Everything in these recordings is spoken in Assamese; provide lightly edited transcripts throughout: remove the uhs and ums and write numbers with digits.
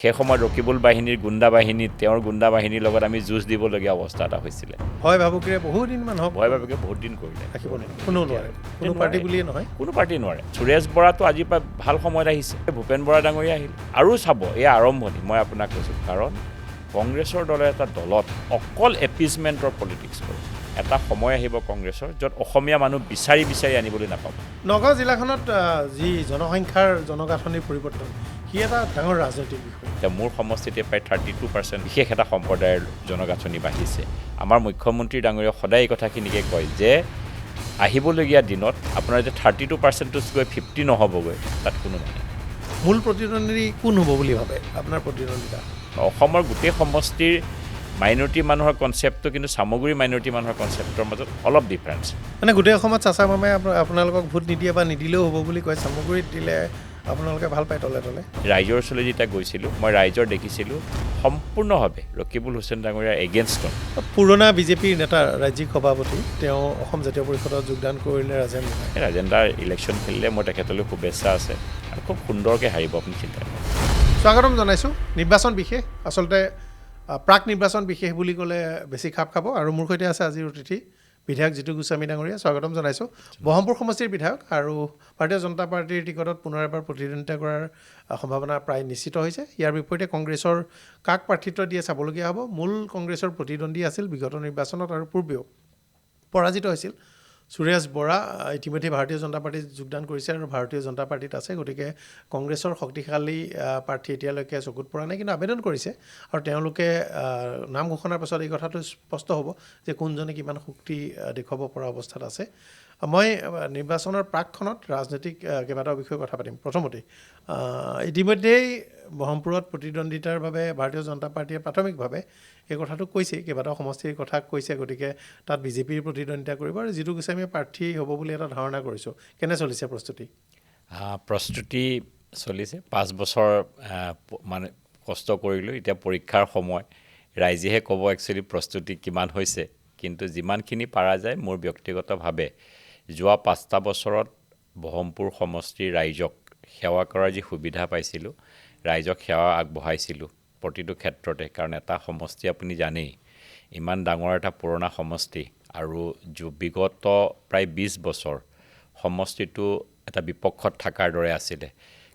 সেই সময়ত ৰকিবুল বাহিনীৰ গুণ্ডা বাহিনী তেওঁৰ গুণ্ডা বাহিনীৰ লগত আমি যুঁজ দিবলগীয়া অৱস্থা এটা হৈছিলে ভয় ভাবুকিৰে বহুদিন মানুহক ভয় ভাবুকিৰে বহুত দিন কৰিলে ৰাখিব নোৱাৰে কোনো নোৱাৰে কোনো পাৰ্টি বুলিয়ে নহয় কোনো পাৰ্টি নোৱাৰে সুৰেশ বৰাটো আজিৰ পৰা ভাল সময়ত আহিছে ভূপেন বৰা ডাঙৰীয়া আহিল আৰু চাব এই আৰম্ভণি মই আপোনাক কৈছোঁ কাৰণ কংগ্ৰেছৰ দলে এটা দলত অকল এপিজমেণ্টৰ পলিটিক্স কৰে এটা সময় আহিব কংগ্ৰেছৰ য'ত অসমীয়া মানুহ বিচাৰি বিচাৰি আনিবলৈ নাপাব নগাঁও জিলাখনত যি জনসংখ্যাৰ জনগাঁথনিৰ পৰিৱৰ্তন সি এটা ডাঙৰ ৰাজনৈতিক বিষয় এতিয়া মোৰ সমষ্টিতে প্ৰায় 32% বিশেষ এটা সম্প্ৰদায়ৰ জনগাঁথনি বাঢ়িছে আমাৰ মুখ্যমন্ত্ৰী ডাঙৰীয়া সদায় এই কথাখিনিকে কয় যে আহিবলগীয়া দিনত আপোনাৰ যে 32%টো গৈ 50 নহ'বগৈ তাত কোনো মানে মূল প্ৰতিদ্বন্দ্বী কোন হ'ব বুলি ভাবে আপোনাৰ প্ৰতিদ্বন্দ্বিতা অসমৰ গোটেই সমষ্টিৰ মাইনৰিটি মানুহৰ কনচেপ্টটো কিন্তু সামগ্ৰী মাইনৰিটি মানুহৰ কনচেপ্টৰ মাজত অলপ ডিফাৰেঞ্চ মানে গোটেই অসমত চাচা মামাই আপোনালোকক ভোট নিদিয়ে বা নিদিলেও হ'ব বুলি কয় সামগ্ৰীত দিলে আপোনালোকে ভাল পায় তলে তলে ৰাইজৰ ওচৰলৈ যেতিয়া গৈছিলোঁ মই ৰাইজৰ দেখিছিলোঁ সম্পূৰ্ণভাৱে ৰকিবুল হুছেইন ডাঙৰীয়াৰ এগেইনষ্টত পুৰণা বিজেপিৰ নেতা ৰাজ্যিক সভাপতি তেওঁ অসম জাতীয় পৰিষদত যোগদান কৰিলে ৰাজেন্দ্ৰাৰ ইলেকশ্যন খেলিলে মই তেখেতলৈ শুভেচ্ছা আছে আৰু খুব সুন্দৰকৈ হাৰিব আপুনি চিন্তা কৰক স্বাগতম জনাইছোঁ নিৰ্বাচন বিশেষ আচলতে প্ৰাক নিৰ্বাচন বিশেষ বুলি ক'লে বেছি খাপ খাব আৰু মোৰ সৈতে আছে আজিৰ অতিথি বিধায়ক জিতু গোস্বামী ডাঙৰীয়া স্বাগতম জনাইছোঁ বহৰমপুৰ সমষ্টিৰ বিধায়ক আৰু ভাৰতীয় জনতা পাৰ্টীৰ টিকটত পুনৰ এবাৰ প্ৰতিদ্বন্দ্বিতা কৰাৰ সম্ভাৱনা প্ৰায় নিশ্চিত হৈছে ইয়াৰ বিপৰীতে কংগ্ৰেছৰ কাক প্ৰাৰ্থিত্ব দিয়ে চাবলগীয়া হ'ব মূল কংগ্ৰেছৰ প্ৰতিদ্বন্দ্বী আছিল বিগত নিৰ্বাচনত আৰু পূৰ্বেও পৰাজিত হৈছিল সুৰেশ বৰা ইতিমধ্যে ভাৰতীয় জনতা পাৰ্টীত যোগদান কৰিছে আৰু ভাৰতীয় জনতা পাৰ্টীত আছে গতিকে কংগ্ৰেছৰ শক্তিশালী প্ৰাৰ্থী এতিয়ালৈকে চকুত পৰা নাই কিন্তু আবেদন কৰিছে আৰু তেওঁলোকে নাম ঘোষণাৰ পাছত এই কথাটো স্পষ্ট হ'ব যে কোনজনে কিমান শক্তি দেখুৱাব পৰা অৱস্থাত আছে মই নিৰ্বাচনৰ প্ৰাকখনত ৰাজনৈতিক কেইবাটাও বিষয়ে কথা পাতিম প্ৰথমতে ইতিমধ্যেই বহৰমপুৰত প্ৰতিদ্বন্দ্বিতাৰ বাবে ভাৰতীয় জনতা পাৰ্টীয়ে প্ৰাথমিকভাৱে এই কথাটো কৈছে কেইবাটাও সমষ্টিৰ কথা কৈছে গতিকে তাত বিজেপিৰ প্ৰতিদ্বন্দ্বিতা কৰিব আৰু জিতু গোস্বামীয়ে প্ৰাৰ্থী হ'ব বুলি এটা ধাৰণা কৰিছোঁ কেনে চলিছে প্ৰস্তুতি চলিছে 5 বছৰ মানে কষ্ট কৰিলোঁ এতিয়া পৰীক্ষাৰ সময় ৰাইজেহে ক'ব একচুৱেলি প্ৰস্তুতি কিমান হৈছে কিন্তু যিমানখিনি পাৰা যায় মোৰ ব্যক্তিগতভাৱে যোৱা 5টা বছৰত বহৰমপুৰ সমষ্টিৰ ৰাইজক সেৱা কৰাৰ যি সুবিধা পাইছিলোঁ ৰাইজক সেৱা আগবঢ়াইছিলোঁ প্ৰতিটো ক্ষেত্ৰতে কাৰণ এটা সমষ্টি আপুনি জানেই ইমান ডাঙৰ এটা পুৰণা সমষ্টি আৰু বিগত প্ৰায় 20 বছৰ সমষ্টিটো এটা বিপক্ষত থকাৰ দৰে আছিলে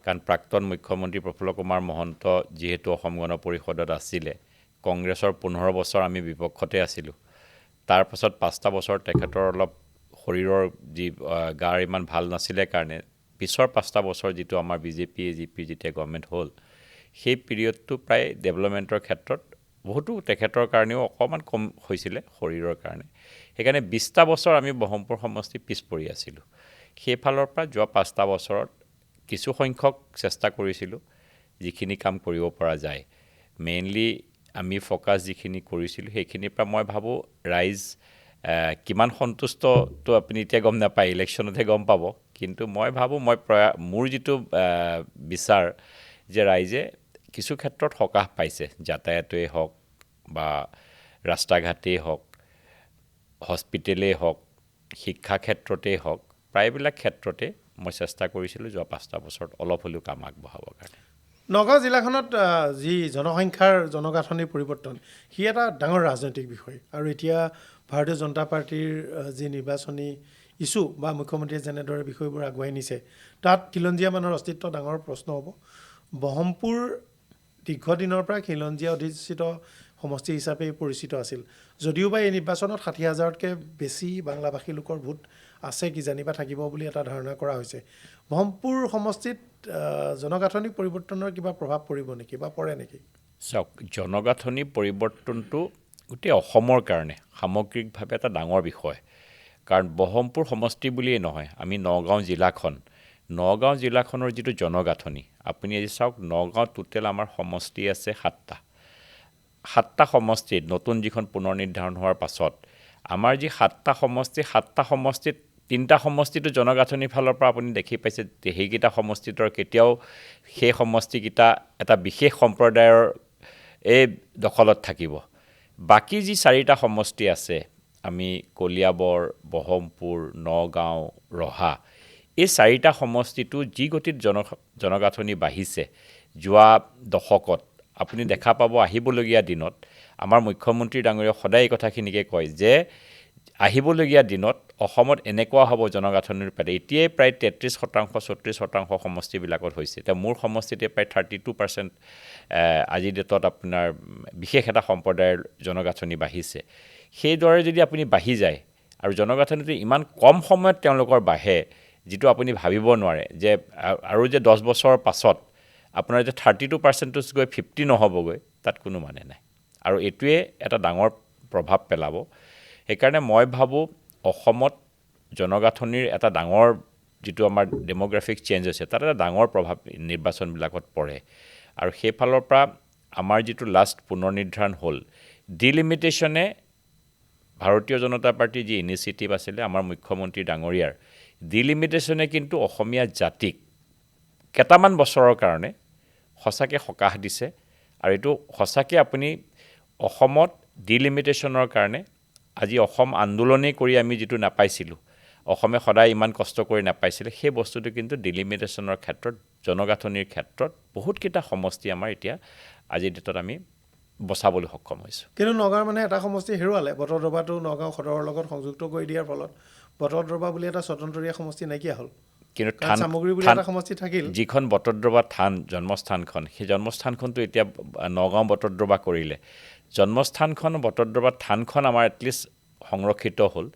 কাৰণ প্ৰাক্তন মুখ্যমন্ত্ৰী প্ৰফুল্ল কুমাৰ মহন্ত যিহেতু অসম গণ পৰিষদত আছিলে কংগ্ৰেছৰ 15 বছৰ আমি বিপক্ষতে আছিলোঁ তাৰ পাছত 5টা বছৰ তেখেতৰ অলপ শৰীৰৰ যি গাৰ ইমান ভাল নাছিলে কাৰণে পিছৰ 5টা বছৰ যিটো আমাৰ বিজেপি এজিপিৰ যেতিয়া গভৰ্ণমেণ্ট হ'ল সেই পিৰিয়ডটো প্ৰায় ডেভেলপমেণ্টৰ ক্ষেত্ৰত বহুতো তেখেতৰ কাৰণেও অকণমান কম হৈছিলে শৰীৰৰ কাৰণে সেইকাৰণে 20টা বছৰ আমি বহৰমপুৰ সমষ্টি পিছ পৰি আছিলোঁ সেইফালৰ পৰা যোৱা 5টা বছৰত কিছু সংখ্যক চেষ্টা কৰিছিলোঁ যিখিনি কাম কৰিব পৰা যায় মেইনলি আমি ফ'কাছ যিখিনি কৰিছিলোঁ সেইখিনিৰ পৰা মই ভাবোঁ ৰাইজ কিমান সন্তুষ্টটো আপুনি এতিয়া গম নাপায় ইলেকশ্যনতহে গম পাব কিন্তু মই ভাবোঁ মোৰ যিটো বিচাৰ যে ৰাইজে কিছু ক্ষেত্ৰত সকাহ পাইছে যাতায়াতেই হওক বা ৰাস্তা ঘাটেই হওক হস্পিটেলেই হওক শিক্ষা ক্ষেত্ৰতেই হওক প্ৰায়বিলাক ক্ষেত্ৰতে মই চেষ্টা কৰিছিলোঁ যোৱা 5টা বছৰত অলপ হ'লেও কাম আগবঢ়াবৰ কাৰণে নগাঁও জিলাখনত যি জনসংখ্যাৰ জনগাঁথনিৰ পৰিৱৰ্তন সি এটা ডাঙৰ ৰাজনৈতিক বিষয় আৰু এতিয়া ভাৰতীয় জনতা পাৰ্টীৰ যি নিৰ্বাচনী ইছ্যু বা মুখ্যমন্ত্ৰীয়ে যেনেদৰে বিষয়বোৰ আগুৱাই নিছে তাত খিলঞ্জীয়া মানুহৰ অস্তিত্ব ডাঙৰ প্ৰশ্ন হ'ব বহৰমপুৰ দীৰ্ঘদিনৰ পৰা খিলঞ্জীয়া অধিষ্ঠিত সমষ্টি হিচাপে পৰিচিত আছিল যদিওবা এই নিৰ্বাচনত 60,000তকৈ বেছি বাংলাভাষী লোকৰ ভোট আছে কিজানি বা থাকিব বুলি এটা ধাৰণা কৰা হৈছে বহৰমপুৰ সমষ্টিত জনগাঁথনি পৰিৱৰ্তনৰ কিবা প্ৰভাৱ পৰিব নেকি বা পৰে নেকি চাওক জনগাঁথনি পৰিৱৰ্তনটো গোটেই অসমৰ কাৰণে সামগ্ৰিকভাৱে এটা ডাঙৰ বিষয় কাৰণ বহৰমপুৰ সমষ্টি বুলিয়েই নহয় আমি নগাঁও জিলাখনৰ যিটো জনগাঁথনি আপুনি আজি চাওক নগাঁও টোটেল আমাৰ সমষ্টি আছে 7টা সমষ্টিত নতুন যিখন পুনৰ নিৰ্ধাৰণ হোৱাৰ পাছত আমাৰ যি 7টা সমষ্টিত 3টা সমষ্টিটো জনগাঁথনিৰ ফালৰ পৰা আপুনি দেখি পাইছে সেইকেইটা সমষ্টিতৰ কেতিয়াও সেই সমষ্টিকেইটা এটা বিশেষ সম্প্ৰদায়ৰ এই দখলত থাকিব বাকী যি 4টা সমষ্টি আছে আমি কলিয়াবৰ বহৰমপুৰ নগাঁও ৰহা এই 4টা সমষ্টিটো যি গতিত জনগাঁথনি বাঢ়িছে যোৱা দশকত আপুনি দেখা পাব আহিবলগীয়া দিনত আমাৰ মুখ্যমন্ত্ৰী ডাঙৰীয়া সদায় এই কথাখিনিকে কয় যে আহিবলগীয়া দিনত অসমত এনেকুৱা হ'ব জনগাঁথনিৰ পাতে এতিয়াই প্ৰায় 33% 34% সমষ্টিবিলাকত হৈছে এতিয়া মোৰ সমষ্টিতে প্ৰায় 32% আজিৰ ডেটত আপোনাৰ বিশেষ এটা সম্প্ৰদায়ৰ জনগাঁথনি বাঢ়িছে সেইদৰে যদি আপুনি বাঢ়ি যায় আৰু জনগাঁথনিটো ইমান কম সময়ত তেওঁলোকৰ বাঢ়ে যিটো আপুনি ভাবিব নোৱাৰে যে আৰু যে 10 বছৰৰ পাছত আপোনাৰ যে 32% গৈ 50 নহ'বগৈ তাত কোনো মানে নাই আৰু এইটোৱে এটা ডাঙৰ প্ৰভাৱ পেলাব সেইকাৰণে মই ভাবোঁ অসমত জনগাঁথনিৰ এটা ডাঙৰ যিটো আমাৰ ডেমোগ্ৰাফিক চেঞ্জ হৈছে তাত এটা ডাঙৰ প্ৰভাৱ নিৰ্বাচনবিলাকত পৰে আৰু সেইফালৰ পৰা আমাৰ যিটো লাষ্ট পুনৰ্নিৰ্ধাৰণ হ'ল ডিলিমিটেশ্যনে ভাৰতীয় জনতা পাৰ্টীৰ যি ইনিচিয়েটিভ আছিলে আমাৰ মুখ্যমন্ত্ৰী ডাঙৰীয়াৰ ডিলিমিটেশ্যনে কিন্তু অসমীয়া জাতিক কেইটামান বছৰৰ কাৰণে সঁচাকৈ সকাহ দিছে আৰু এইটো সঁচাকৈ আপুনি অসমত ডিলিমিটেশ্যনৰ কাৰণে আজি অসম আন্দোলনেই কৰি আমি যিটো নাপাইছিলোঁ অসমে সদায় ইমান কষ্ট কৰি নাপাইছিলে সেই বস্তুটো কিন্তু ডিলিমিটেশ্যনৰ ক্ষেত্ৰত জনগাঁথনিৰ ক্ষেত্ৰত বহুতকেইটা সমষ্টি আমাৰ এতিয়া আজিৰ ডেটত আমি বচাবলৈ সক্ষম হৈছোঁ কিন্তু নগাঁৱৰ মানে এটা সমষ্টি হেৰুৱালে বটদ্ৰৱাটো নগাঁও সদৰৰ লগত সংযুক্ত কৰি দিয়াৰ ফলত বটদ্ৰৱা বুলি এটা স্বতন্ত্ৰীয় সমষ্টি নাইকিয়া হ'ল কিন্তু কাৰণ চামগুৰি বুলি এটা সমষ্টি থাকিল যিখন বটদ্ৰৱা থান জন্মস্থানখন সেই জন্মস্থানখনটো এতিয়া নগাঁও বটদ্ৰৱা কৰিলে জন্মস্থানখন বটদ্ৰৱা থানখন আমাৰ এটলিষ্ট সংৰক্ষিত হ'ল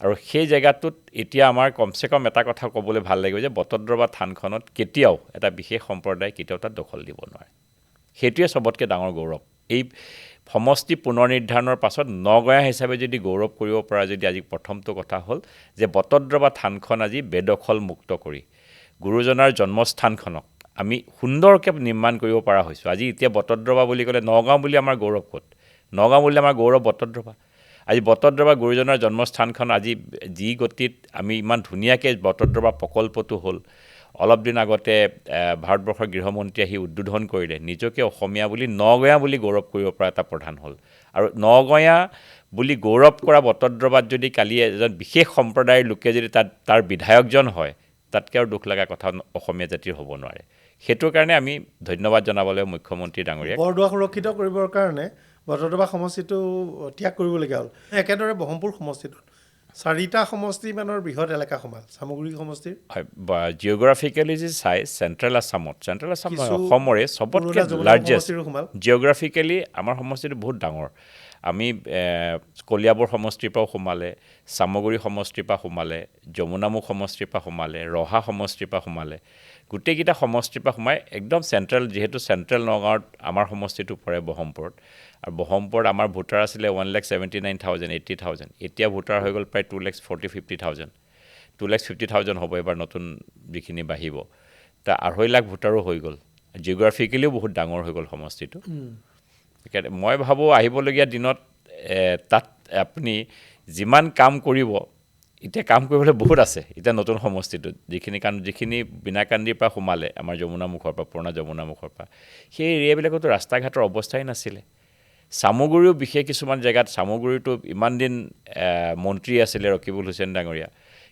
আৰু সেই জেগাটোত এতিয়া আমাৰ কমচে কম এটা কথা ক'বলৈ ভাল লাগিব যে বটদ্ৰৱা থানখনত কেতিয়াও এটা বিশেষ সম্প্ৰদায় কেতিয়াও তাত দখল দিব নোৱাৰে সেইটোৱে চবতকৈ ডাঙৰ গৌৰৱ এই সমষ্টি পুনৰ্নিৰ্ধাৰণৰ পাছত নগঞা হিচাপে যদি গৌৰৱ কৰিব পৰা যদি আজি প্ৰথমটো কথা হ'ল যে বটদ্ৰৱা থানখন আজি বেদখল মুক্ত কৰি গুৰুজনাৰ জন্মস্থানখনক আমি সুন্দৰকৈ নিৰ্মাণ কৰিব পৰা হৈছোঁ আজি এতিয়া বটদ্ৰৱা বুলি ক'লে নগাঁও বুলি আমাৰ গৌৰৱ ক'ত নগাঁও বুলি আমাৰ গৌৰৱ বটদ্ৰৱা আজি বটদ্ৰৱা গুৰুজনাৰ জন্মস্থানখন আজি যি গতিত আমি ইমান ধুনীয়াকৈ বটদ্ৰৱা প্ৰকল্পটো হ'ল অলপ দিন আগতে ভাৰতবৰ্ষৰ গৃহমন্ত্ৰী আহি উদ্বোধন কৰিলে নিজকে অসমীয়া বুলি নগঞা বুলি গৌৰৱ কৰিব পৰা এটা প্ৰধান হ'ল আৰু নগঞা বুলি গৌৰৱ কৰা বটদ্ৰৱাত যদি কালি এজন বিশেষ সম্প্ৰদায়ৰ লোকে যদি তাৰ বিধায়কজন হয় তাতকৈ আৰু দুখ লগা কথা অসমীয়া জাতিৰ হ'ব নোৱাৰে সেইটোৰ কাৰণে আমি ধন্যবাদ জনাবলৈ মুখ্যমন্ত্ৰী ডাঙৰীয়াক বৰদোৱা সুৰক্ষিত কৰিবৰ কাৰণে বটদ্ৰৱা সমষ্টিটো ত্যাগ কৰিবলগীয়া হ'ল একেদৰে বহমপুৰ সমষ্টিটোত 4টা সমষ্টিমানৰ বৃহৎ এলেকা সোমাল চামগুৰি সমষ্টিৰ জিঅ'গ্ৰাফিকেলি যদি চাই চেণ্ট্ৰেল আছাম কিছু অসমৰে চবতকৈ পুৰণা যমুনা লাৰ্জেষ্ট সমষ্টিৰো সোমাল জিঅ'গ্ৰাফিকেলি আমাৰ সমষ্টিটো বহুত ডাঙৰ আমি কলিয়াবৰ সমষ্টিৰ পৰাও সোমালে চামগুৰি সমষ্টিৰ পৰা সোমালে যমুনামুখ সমষ্টিৰ পৰা সোমালে ৰহা সমষ্টিৰ পৰা সোমালে গোটেইকেইটা সমষ্টিৰ পৰা সোমাই একদম চেণ্ট্ৰেল যিহেতু চেণ্ট্ৰেল নগাঁৱত আমাৰ সমষ্টিটো পৰে বহমপুৰত আৰু বহমপুৰত আমাৰ ভোটাৰ আছিলে 1,79,000 80,000 এতিয়া ভোটাৰ হৈ গ'ল প্ৰায় 2,40,50,000 2,50,000 হ'ব এবাৰ নতুন যিখিনি বাঢ়িব তা 2.5 লাখ ভোটাৰো হৈ গ'ল জিঅ'গ্ৰাফিকেলিও বহুত ডাঙৰ হৈ গ'ল সমষ্টিটো মই ভাবোঁ আহিবলগীয়া দিনত তাত আপুনি যিমান কাম কৰিব এতিয়া কাম কৰিবলৈ বহুত আছে এতিয়া নতুন সমষ্টিটোত যিখিনি বিনাকান্দিৰ পৰা সোমালে আমাৰ যমুনামুখৰ পৰা পুৰণা যমুনামুখৰ পৰা সেই এৰিয়াবিলাকতো ৰাস্তা ঘাটৰ অৱস্থাই নাছিলে চামগুৰিও বিশেষ কিছুমান জেগাত চামগুৰিটো ইমান দিন মন্ত্ৰী আছিলে ৰকিবুল হুছেইন ডাঙৰীয়া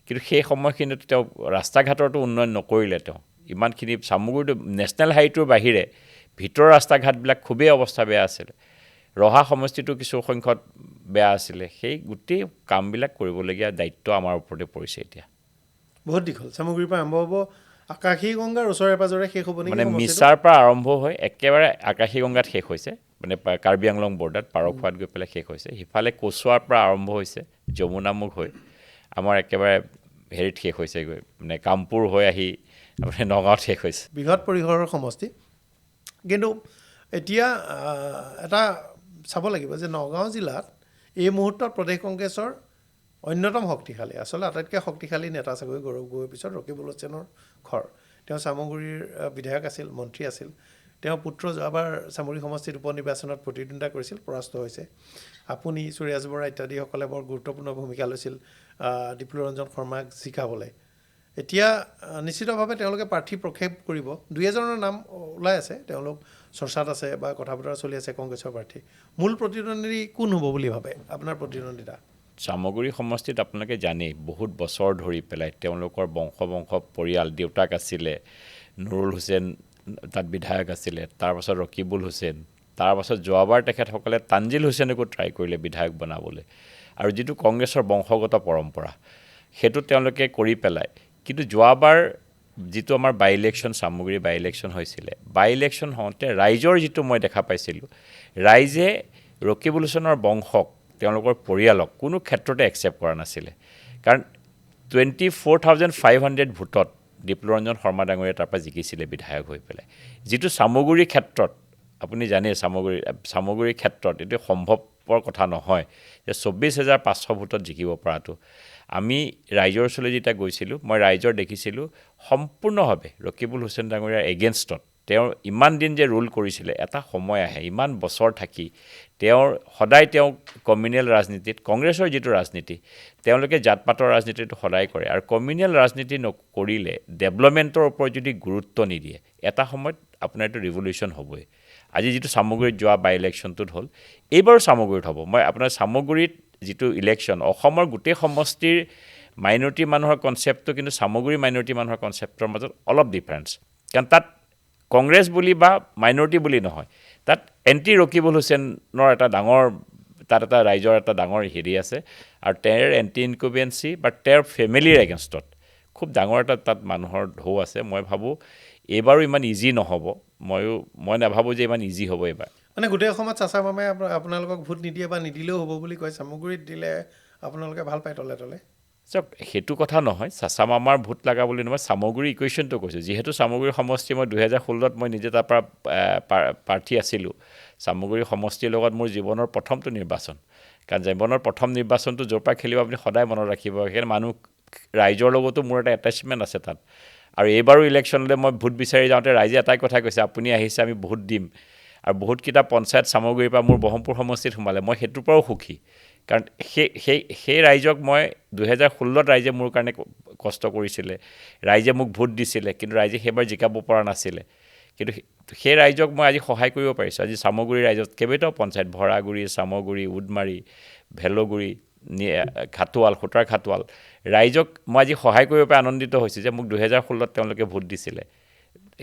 কিন্তু সেই সময়খিনিত তেওঁ ৰাস্তা ঘাটৰতো উন্নয়ন নকৰিলে তেওঁ ইমানখিনি চামগুৰিটো নেশ্যনেল হাইৱেটোৰ বাহিৰে ভিতৰৰ ৰাস্তা ঘাটবিলাক খুবেই অৱস্থা বেয়া আছিলে ৰহা সমষ্টিটো কিছু সংখ্যক বেয়া আছিলে সেই গোটেই কামবিলাক কৰিবলগীয়া দায়িত্ব আমাৰ ওপৰতে পৰিছে এতিয়া বহুত দীঘল চামগুৰিৰ পৰা আৰম্ভ হ'ব আকাশী গংগাৰ ওচৰে পাজৰে শেষ হ'ব নেকি মানে মিছাৰ পৰা আৰম্ভ হৈ একেবাৰে আকাশী গংগাত শেষ হৈছে মানে কাৰ্বি আংলং বৰ্ডাৰত পাৰখোৱাত গৈ পেলাই শেষ হৈছে সিফালে কচুৱাৰ পৰা আৰম্ভ হৈছে যমুনামুখ হৈ আমাৰ একেবাৰে হেৰিত শেষ হৈছেগৈ মানে কামপুৰ হৈ আহি আপোনাৰ নগাঁৱত শেষ হৈছে বৃহৎ পৰিসৰৰ সমষ্টি কিন্তু এতিয়া এটা চাব লাগিব যে নগাঁও জিলাত এই মুহূৰ্তত প্ৰদেশ কংগ্ৰেছৰ অন্যতম শক্তিশালী আচলতে আটাইতকৈ শক্তিশালী নেতা চাগৈ গৌৰৱ গগৈৰ পিছত ৰকিবুল হুছেইনৰ ঘৰ তেওঁ চামগুৰিৰ বিধায়ক আছিল মন্ত্ৰী আছিল তেওঁৰ পুত্ৰ যোৱাবাৰ চামগুৰি সমষ্টিত উপ নিৰ্বাচনত প্ৰতিদ্বন্দ্বিতা কৰিছিল পৰাস্ত হৈছে আপুনি সুৰেশ বৰা ইত্যাদিসকলে বৰ গুৰুত্বপূৰ্ণ ভূমিকা লৈছিল ডিপ্লু ৰঞ্জন শৰ্মাক জিকাবলৈ এতিয়া নিশ্চিতভাৱে তেওঁলোকে প্ৰাৰ্থী প্ৰক্ষেপ কৰিব 2-এজনৰ নাম ওলাই আছে তেওঁলোক চৰ্চাত আছে বা কথা বতৰা চলি আছে কংগ্ৰেছৰ প্ৰাৰ্থী মূল প্ৰতিদ্বন্দ্বী কোন হ'ব বুলি ভাবে আপোনাৰ প্ৰতিদ্বন্দ্বিতা চামগুৰি সমষ্টিত আপোনালোকে জানেই বহুত বছৰ ধৰি পেলাই তেওঁলোকৰ বংশ পৰিয়াল দেউতাক আছিলে নুৰুল হুছেইন তাত বিধায়ক আছিলে, তাৰপাছত ৰকিবুল হুছেইন, তাৰপাছত যোৱাবাৰ তেখেতসকলে তানজিল হুছেইনকো ট্ৰাই কৰিলে বিধায়ক বনাবলৈ, আৰু যিটো কংগ্ৰেছৰ বংশগত পৰম্পৰা সেইটো তেওঁলোকে কৰি পেলায়। কিন্তু যোৱাবাৰ যিটো আমাৰ বাই ইলেকশ্যন, চামগুৰি বাই ইলেকশ্যন হৈছিলে, বাই ইলেকশ্যন হওঁতে ৰাইজৰ যিটো মই দেখা পাইছিলোঁ, ৰাইজে ৰকিবুল হুছেইনৰ বংশক, তেওঁলোকৰ পৰিয়ালক কোনো ক্ষেত্ৰতে একচেপ্ট কৰা নাছিলে। কাৰণ 24,500 ভোটত ডিপ্লৰঞ্জন শৰ্মা ডাঙৰীয়া তাৰ পৰা জিকিছিলে বিধায়ক হৈ পেলাই। যিটো চামগুৰিৰ ক্ষেত্ৰত আপুনি জানে, চামগুৰিৰ ক্ষেত্ৰত এইটো সম্ভৱপৰ কথা নহয় যে 24,500 ভোটত জিকিব পৰাটো। আমি ৰাইজৰ ওচৰলৈ যেতিয়া গৈছিলোঁ, মই ৰাইজৰ দেখিছিলোঁ সম্পূৰ্ণভাৱে ৰকিবুল হুছেইন ডাঙৰীয়াৰ এগেইনষ্টত। তেওঁ ইমান দিন যে ৰুল কৰিছিলে, এটা সময় আহে ইমান বছৰ থাকি সদায় তেওঁ কমিউনেল ৰাজনীতিত, কংগ্ৰেছৰ যিটো ৰাজনীতি, তেওঁলোকে জাত পাতৰ ৰাজনীতিটো সদায় কৰে, আৰু কমিউনেল ৰাজনীতি নকৰিলে, ডেভেলপমেণ্টৰ ওপৰত যদি গুৰুত্ব নিদিয়ে, এটা সময়ত আপোনাৰ এইটো ৰিভলিউশ্যন হ'বই। আজি যিটো চামগুৰিত যোৱা বাই ইলেকশ্যনটোত হ'ল, এইবাৰো চামগুৰিত হ'ব। মই আপোনাৰ চামগুৰিত যিটো ইলেকশ্যন, অসমৰ গোটেই সমষ্টিৰ মাইনৰিটি মানুহৰ কনচেপ্টটো কিন্তু চামগুৰি মাইনৰিটি মানুহৰ কনচেপ্টৰ মাজত অলপ ডিফাৰেঞ্চ। কাৰণ তাত কংগ্ৰেছ বুলি বা মাইনৰিটি বুলি নহয়, তাত এণ্টি ৰকিবুল হুছেইনৰ এটা ডাঙৰ, তাত এটা ৰাইজৰ এটা ডাঙৰ হেৰি আছে, আৰু তেওঁৰ এণ্টি ইনকুবেঞ্চি বা তেওঁৰ ফেমিলিৰ এগেইনষ্টত খুব ডাঙৰ এটা তাত মানুহৰ ঢৌ আছে। মই ভাবোঁ এইবাৰো ইমান ইজি নহ'ব, মই নাভাবোঁ যে ইমান ইজি হ'ব এইবাৰ। মানে গোটেই অসমত চাচা মামাই আপোনালোকক ভোট নিদিয়ে বা নিদিলেও হ'ব বুলি কয়, চামগুৰিত দিলে আপোনালোকে ভাল পায় তলে তলে? চাওক, সেইটো কথা নহয়, চাচা মামাৰ ভোট লগা বুলি নহয়, চামগুৰি ইকুৱেশ্যনটো কৈছোঁ। যিহেতু চামগুৰি সমষ্টি মই 2016ত মই নিজে তাৰ পৰা প্ৰাৰ্থী আছিলোঁ। চামগুৰি সমষ্টিৰ লগত মোৰ জীৱনৰ প্ৰথমটো নিৰ্বাচন, কাৰণ জীৱনৰ প্ৰথম নিৰ্বাচনটো য'ৰ পৰা খেলিব আপুনি সদায় মনত ৰাখিব। সেইকাৰণে ৰাইজৰ লগতো মোৰ এটা এটাচমেণ্ট আছে তাত। আৰু এইবাৰো ইলেকশ্যনলৈ মই ভোট বিচাৰি যাওঁতে ৰাইজে এটাই কথা কৈছে, আপুনি আহিছে আমি ভোট দিম। আৰু বহুতকেইটা পঞ্চায়ত চামগুৰিৰ পৰা মোৰ ব্ৰহ্মপুৰ সমষ্টিত সোমালে, মই সেইটোৰ পৰাও সুখী। কাৰণ সেই ৰাইজক মই 2016ত ৰাইজে মোৰ কাৰণে কষ্ট কৰিছিলে, ৰাইজে মোক ভোট দিছিলে, কিন্তু ৰাইজে সেইবাৰ জিকাব পৰা নাছিলে। কিন্তু সেই ৰাইজক মই আজি সহায় কৰিব পাৰিছোঁ। আজি চামগুৰি ৰাইজত কেইবাটাও পঞ্চায়ত, ভৰাগুৰি, চামগুৰি, উদমাৰী, ভেলগুৰি, খাটোৱাল, সূতাৰ খাটোৱাল, ৰাইজক মই আজি সহায় কৰিব পাৰি আনন্দিত হৈছোঁ যে মোক 2016ত তেওঁলোকে ভোট দিছিলে।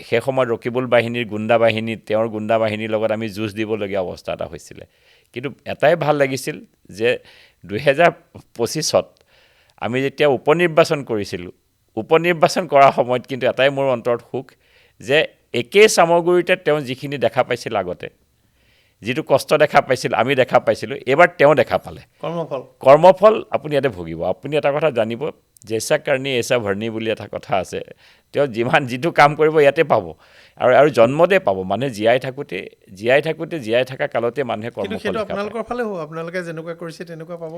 সেই সময়ত ৰকিবুল বাহিনীৰ গুণ্ডা বাহিনী, তেওঁৰ গুণ্ডা বাহিনীৰ লগত আমি যুঁজ দিবলগীয়া অৱস্থা এটা হৈছিলে। কিন্তু এটাই ভাল লাগিছিল যে 2025ত আমি যেতিয়া উপনিৰ্বাচন কৰিছিলোঁ, উপনিৰ্বাচন কৰাৰ সময়ত কিন্তু এটাই মোৰ অন্তৰত সুখ যে একেই চামগুৰিতে তেওঁ যিখিনি দেখা পাইছিল আগতে, যিটো কষ্ট দেখা পাইছিল, আমি দেখা পাইছিলোঁ, এইবাৰ তেওঁ দেখা পালে কৰ্মফল আপুনি ইয়াতে ভুগিব। আপুনি এটা কথা জানিব, জেচা কাৰ্ণী এচা ভৰণী বুলি এটা কথা আছে। তেওঁ যিটো কাম কৰিব ইয়াতে পাব, আৰু জন্মতে পাব। মানুহে জীয়াই থকা কালতে মানুহে কৰ্মফল দেখা পায়। আপোনালোকৰ ফালে হ'ব, আপোনালোকে যেনেকুৱা কৰিছে তেনেকুৱা পাব।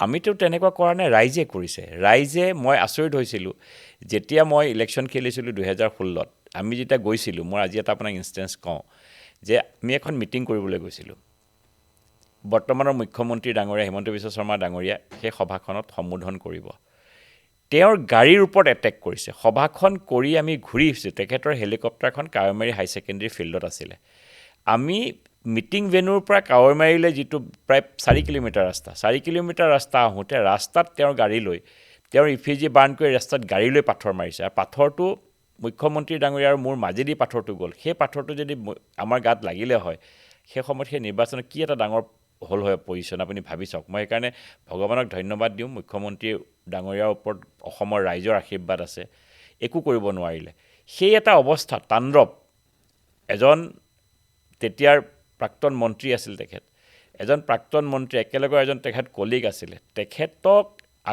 আমিতো তেনেকুৱা কৰা নাই, ৰাইজে কৰিছে। মই আচৰিত হৈছিলোঁ যেতিয়া মই ইলেকশ্যন খেলিছিলোঁ 2016ত। আমি যেতিয়া গৈছিলোঁ, মই আজি এটা আপোনাক ইনষ্টেঞ্চ কওঁ যে আমি এখন মিটিং কৰিবলৈ গৈছিলোঁ। বৰ্তমানৰ মুখ্যমন্ত্ৰী ডাঙৰীয়া হিমন্ত বিশ্ব শৰ্মা ডাঙৰীয়া সেই সভাখনত সম্বোধন কৰিব। তেওঁৰ গাড়ীৰ ওপৰত এটেক কৰিছে। সভাখন কৰি আমি ঘূৰি আহিছোঁ, তেখেতৰ হেলিকপ্টাৰখন কাৱৈমাৰী হাই ছেকেণ্ডেৰী ফিল্ডত আছিলে। আমি মিটিং ভেনুৰ পৰা কাৱৈমাৰীলৈ যিটো প্ৰায় 4 কিলোমিটাৰ ৰাস্তা, 4 কিলোমিটাৰ ৰাস্তা আহোঁতে ৰাস্তাত তেওঁৰ গাড়ী লৈ, তেওঁৰ ইফিজি বাৰ্ণ কৰি ৰাস্তাত গাড়ী লৈ পাথৰ মাৰিছে। আৰু পাথৰটো মুখ্যমন্ত্ৰী ডাঙৰীয়া আৰু মোৰ মাজেদি পাথৰটো গ'ল। সেই পাথৰটো যদি আমাৰ গাত লাগিলে হয়, সেই সময়ত সেই নিৰ্বাচনত কি এটা ডাঙৰ হ'ল হয় পজিশ্যন, আপুনি ভাবি চাওক। মই সেইকাৰণে ভগৱানক ধন্যবাদ দিওঁ, মুখ্যমন্ত্ৰী ডাঙৰীয়াৰ ওপৰত অসমৰ ৰাইজৰ আশীৰ্বাদ আছে, একো কৰিব নোৱাৰিলে। সেই এটা অৱস্থা তাণ্ডৱ, এজন তেতিয়াৰ প্ৰাক্তন মন্ত্ৰী আছিল তেখেত, একেলগৰ এজন তেখেত কলিগ আছিলে, তেখেতক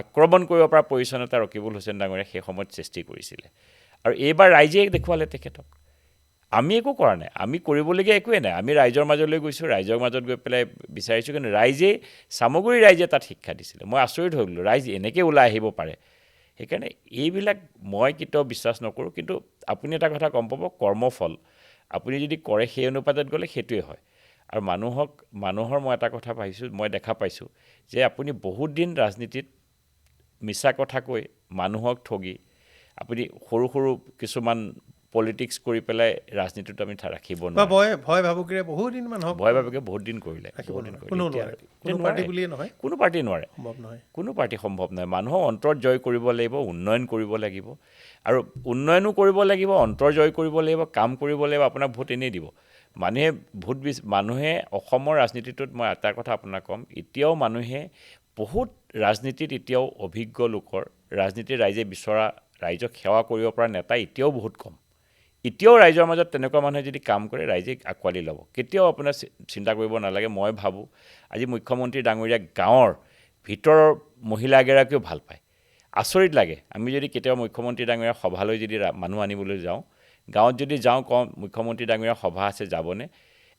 আক্ৰমণ কৰিব পৰা পজিশ্যন এটা ৰকিবুল হুছেইন ডাঙৰীয়াই সেই সময়ত সৃষ্টি কৰিছিলে। আৰু এইবাৰ ৰাইজে দেখুৱালে তেখেতক। আমি একো কৰা নাই, আমি কৰিবলগীয়া একোৱেই নাই। আমি ৰাইজৰ মাজলৈ গৈছোঁ, ৰাইজৰ মাজত গৈ পেলাই বিচাৰিছোঁ, কিন্তু চামগুৰি ৰাইজে তাত শিক্ষা দিছিলে। মই আচৰিত হৈ গ'লোঁ, ৰাইজ এনেকৈ ওলাই আহিব পাৰে। সেইকাৰণে এইবিলাক মই কেতিয়াও বিশ্বাস নকৰোঁ। কিন্তু আপুনি এটা কথা গম পাব, কৰ্মফল আপুনি যদি কৰে সেই অনুপাতত গ'লে সেইটোৱে হয়। আৰু মানুহৰ মই এটা কথা মই দেখা পাইছোঁ যে আপুনি বহুত দিন ৰাজনীতিত মিছা কথা কৈ মানুহক ঠগি আপুনি সৰু কিছুমান পলিটিক্স কৰি পেলাই ৰাজনীতিটো আমি ৰাখিব বা নোৱাৰোঁ। ভয় ভাবুকিৰে বহুদিন মানুহক ভয় ভাবকে বহুত দিন কৰিলে, ৰাখিব বহুত দিন নোৱাৰে। কৰিলে। কোনো এতিয়া- নোৱাৰে। এতিয়া কোনো নোৱাৰে। পাৰ্টি বুলিয়ে নহয়, কোনো পাৰ্টি নোৱাৰে, সম্ভৱ নহয়। কোনো পাৰ্টি সম্ভৱ নহয়। মানুহক অন্তৰ জয় কৰিব লাগিব, উন্নয়ন কৰিব লাগিব, আৰু উন্নয়নো কৰিব লাগিব, অন্তৰ জয় কৰিব লাগিব, কাম কৰিব লাগিব। আপোনাক ভোট এনেই দিব মানুহে। মানুহে অসমৰ ৰাজনীতিটোত মই এটা কথা আপোনাক ক'ম, এতিয়াও মানুহে বহুত ৰাজনীতিত এতিয়াও অভিজ্ঞ লোকৰ, ৰাজনীতিৰ ৰাইজে বিচৰা, ৰাইজক সেৱা কৰিব পৰা নেতা এতিয়াও বহুত কম। এতিয়াও ৰাইজৰ মাজত তেনেকুৱা মানুহে যদি কাম কৰে, ৰাইজে আঁকোৱালি ল'ব। কেতিয়াও আপোনাৰ চিন্তা কৰিব নালাগে। মই ভাবোঁ আজি মুখ্যমন্ত্ৰী ডাঙৰীয়া গাঁৱৰ ভিতৰৰ মহিলা এগৰাকীও ভাল পায়। আচৰিত লাগে, আমি যদি কেতিয়াবা মুখ্যমন্ত্ৰী ডাঙৰীয়া সভালৈ যদি মানুহ আনিবলৈ যাওঁ, গাঁৱত যদি যাওঁ, কওঁ মুখ্যমন্ত্ৰী ডাঙৰীয়া সভা আছে যাবনে,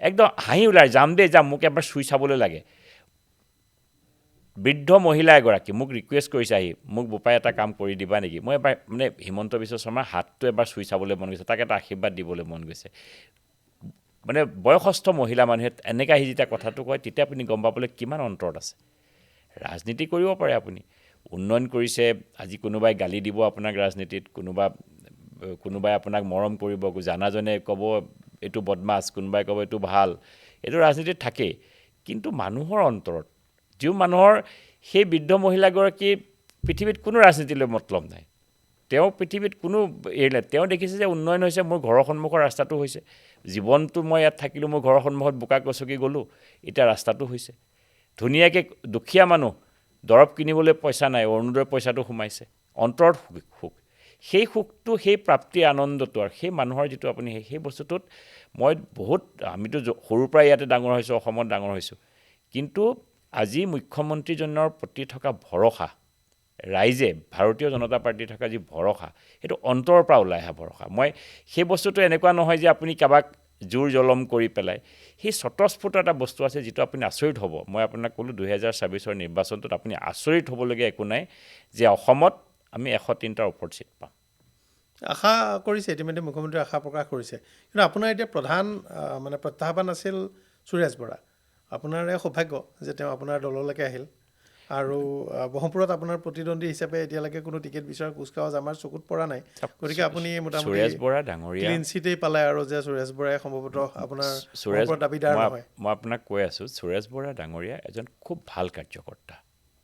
একদম হাঁহি ওলাই, যাম দেই যাম, মোক এবাৰ চুই চাবলৈ লাগে। বৃদ্ধ মহিলা এগৰাকী মোক ৰিকুৱেষ্ট কৰিছে আহি, মোক বোপাই এটা কাম কৰি দিবা নেকি। মই এবাৰ মানে হিমন্ত বিশ্ব শৰ্মাৰ হাতটো এবাৰ চুই চাবলৈ মন গৈছে, তাক এটা আশীৰ্বাদ দিবলৈ মন গৈছে। মানে বয়সস্থ মহিলা মানুহে এনেকৈ আহি যেতিয়া কথাটো কয়, তেতিয়া আপুনি গম পাবলৈ কিমান অন্তৰত আছে। ৰাজনীতি কৰিব পাৰে আপুনি, উন্নয়ন কৰিছে। আজি কোনোবাই গালি দিব আপোনাক ৰাজনীতিত, কোনোবাই আপোনাক মৰম কৰিব, জানাজনে ক'ব এইটো বদমাছ, কোনোবাই ক'ব এইটো ভাল। এইটো ৰাজনীতিত থাকেই। কিন্তু মানুহৰ অন্তৰত, যিও মানুহৰ সেই বৃদ্ধ মহিলাগৰাকী পৃথিৱীত কোনো ৰাজনীতিলৈ মতলব নাই, তেওঁ পৃথিৱীত কোনো হেৰি নাই। তেওঁ দেখিছে যে উন্নয়ন হৈছে, মোৰ ঘৰৰ সন্মুখৰ ৰাস্তাটো হৈছে। জীৱনটো মই ইয়াত থাকিলোঁ, মোৰ ঘৰৰ সন্মুখত বোকা গছকি গ'লোঁ, এতিয়া ৰাস্তাটো হৈছে। ধুনীয়াকৈ দুখীয়া মানুহ, দৰৱ কিনিবলৈ পইচা নাই, অৰুণোদয়ৰ পইচাটো সোমাইছে, অন্তৰত সুখ। সেই সুখটো, সেই প্ৰাপ্তিৰ আনন্দটো, আৰু সেই মানুহৰ যিটো আপুনি সেই বস্তুটোত মই বহুত, আমিতো সৰুৰ পৰাই ইয়াতে ডাঙৰ হৈছোঁ, অসমত ডাঙৰ হৈছোঁ, কিন্তু আজি মুখ্যমন্ত্ৰীজনৰ প্ৰতি থকা ভৰসা, ৰাইজে ভাৰতীয় জনতা পাৰ্টিৰ থকা যি ভৰসা, সেইটো অন্তৰৰ পৰা ওলাই অহা ভৰসা। মই সেই বস্তুটো এনেকুৱা নহয় যে আপুনি কাৰোবাক জোৰ জলম কৰি পেলাই, সেই স্বতঃস্ফূৰ্ত এটা বস্তু আছে যিটো আপুনি আচৰিত হ'ব। মই আপোনাক ক'লোঁ 2024 নিৰ্বাচনটোত আপুনি আচৰিত হ'বলগীয়া একো নাই যে অসমত আমি 103টাৰ ওপৰত ছিট পাম। আশা কৰিছে, ইতিমধ্যে মুখ্যমন্ত্ৰীয়ে আশা প্ৰকাশ কৰিছে। কিন্তু আপোনাৰ এতিয়া প্ৰধান মানে প্ৰত্যাহ্বান আছিল সুৰেশ বৰা। আপোনাৰে সৌভাগ্য যে তেওঁ আপোনাৰ দললৈকে আহিল, আৰু ব্ৰহ্মপুৰত আপোনাৰ প্ৰতিদ্বন্দ্বী হিচাপে এতিয়ালৈকে কোনো টিকেট বিচৰাৰ কুচকাৱাজ আমাৰ চকুত পৰা নাই। গতিকে আপুনি মোটামুটি সুৰেশ বৰা ডাঙৰীয়া ক্লিন চিটেই পালে, আৰু যে সুৰেশ বৰাই সম্ভৱতঃ আপোনাৰ ব্ৰহ্মপুৰৰ দাবীদাৰ নহয়। মই আপোনাক কৈ আছোঁ, সুৰেশ বৰা ডাঙৰীয়া এজন খুব ভাল কাৰ্যকৰ্তা,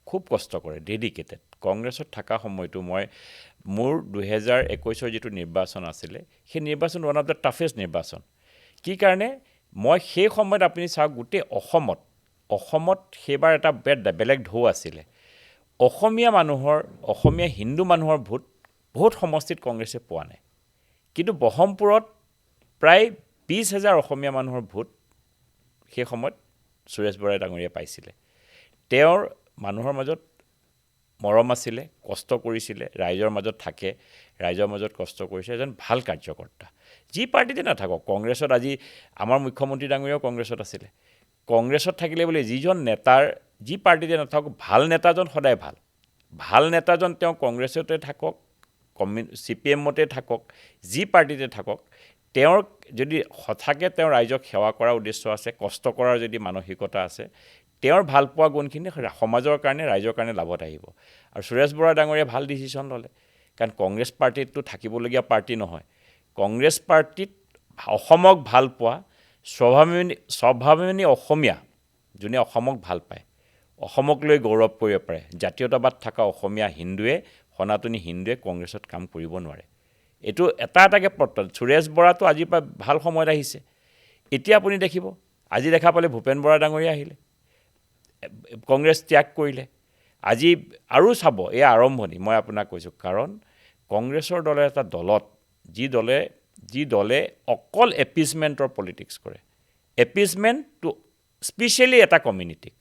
খুব কষ্ট কৰে, ডেডিকেটেড। কংগ্ৰেছত থকা সময়তো মোৰ 2021 যিটো নিৰ্বাচন আছিলে, সেই নিৰ্বাচন ওৱান অফ দ্য টাফেষ্ট নিৰ্বাচন। কি কাৰণে? মই সেই সময়ত আপুনি চাওক, গোটেই অসমত সেইবাৰ এটা বেলেগ ঢৌ আছিলে। অসমীয়া হিন্দু মানুহৰ ভোট বহুত সমষ্টিত কংগ্ৰেছে পোৱা নাই, কিন্তু ব্ৰহ্মপুৰত প্ৰায় 20,000 অসমীয়া মানুহৰ ভোট সেই সময়ত সুৰেশ বৰাই ডাঙৰীয়া পাইছিলে। তেওঁৰ মানুহৰ মাজত মৰম আছিলে, কষ্ট কৰিছিলে, ৰাইজৰ মাজত থাকে, ৰাইজৰ মাজত কষ্ট কৰিছে, এজন ভাল কাৰ্যকৰ্তা। যি পাৰ্টিতে নাথাকক, কংগ্ৰেছত আজি আমাৰ মুখ্যমন্ত্ৰী ডাঙৰীয়াও কংগ্ৰেছত আছিলে। কংগ্ৰেছত থাকিলে বুলি যিজন নেতাৰ, যি পাৰ্টিতে নাথাকক, ভাল নেতাজন সদায় ভাল নেতাজন তেওঁ কংগ্ৰেছতে থাকক, CPMতে থাকক, যি পাৰ্টিতে থাকক, তেওঁৰ যদি সঁচাকৈ তেওঁ ৰাইজক সেৱা কৰাৰ উদ্দেশ্য আছে, কষ্ট কৰাৰ যদি মানসিকতা আছে, তেওঁৰ ভালপোৱা গুণখিনি সমাজৰ কাৰণে, ৰাইজৰ কাৰণে লাভত আহিব। আৰু সুৰেশ বৰা ডাঙৰীয়াই ভাল ডিচিশ্যন ল'লে, কাৰণ কংগ্ৰেছ পাৰ্টিতটো থাকিবলগীয়া পাৰ্টি নহয়। কংগ্ৰেছ পাৰ্টিত অসমক ভাল পোৱা স্বভাৱামী অসমীয়া, যোনে অসমক ভাল পায়, অসমক লৈ গৌৰৱ কৰিব পাৰে, জাতীয়তাবাদ থকা অসমীয়া হিন্দুৱে, সনাতনী হিন্দুৱে কংগ্ৰেছত কাম কৰিব নোৱাৰে। এইটো এটাকৈ সুৰেশ বৰাটো আজিৰ পৰা ভাল সময়ত আহিছে। এতিয়া আপুনি দেখিব, আজি দেখা পালে ভূপেন বৰা ডাঙৰীয়া আহিলে, কংগ্ৰেছ ত্যাগ কৰিলে। আজি আৰু চাব, এয়া আৰম্ভণি, মই আপোনাক কৈছোঁ। কাৰণ কংগ্ৰেছৰ দলে এটা দলত, যি দলে অকল এপিজমেণ্টৰ পলিটিক্স কৰে, এপিজমেণ্ট টু স্পেচিয়েলি এটা কমিউনিটিক,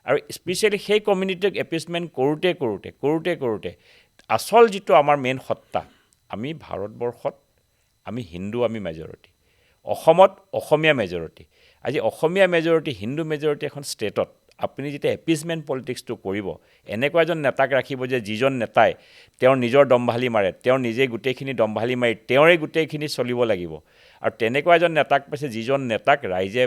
আৰু স্পেচিয়েলি সেই কমিউনিটিক এপিজমেণ্ট কৰোঁতে আচল যিটো আমাৰ মেইন সত্তা, আমি ভাৰতবৰ্ষত আমি হিন্দু, আমি মেজৰিটি, অসমত অসমীয়া মেজৰিটি। আজি অসমীয়া মেজৰিটি, হিন্দু মেজৰিটি এখন ষ্টেটত আপুনি যেতিয়া এপিজমেণ্ট পলিটিক্সটো কৰিব, এনেকুৱা এজন নেতাক ৰাখিব যে যিজন নেতাই তেওঁৰ নিজৰ দম্ভালি মাৰে, তেওঁ নিজেই গোটেইখিনি দম্ভালি মাৰি তেওঁৰে গোটেইখিনি চলিব লাগিব। আৰু তেনেকুৱা এজন নেতাক পাইছে, যিজন নেতাক ৰাইজে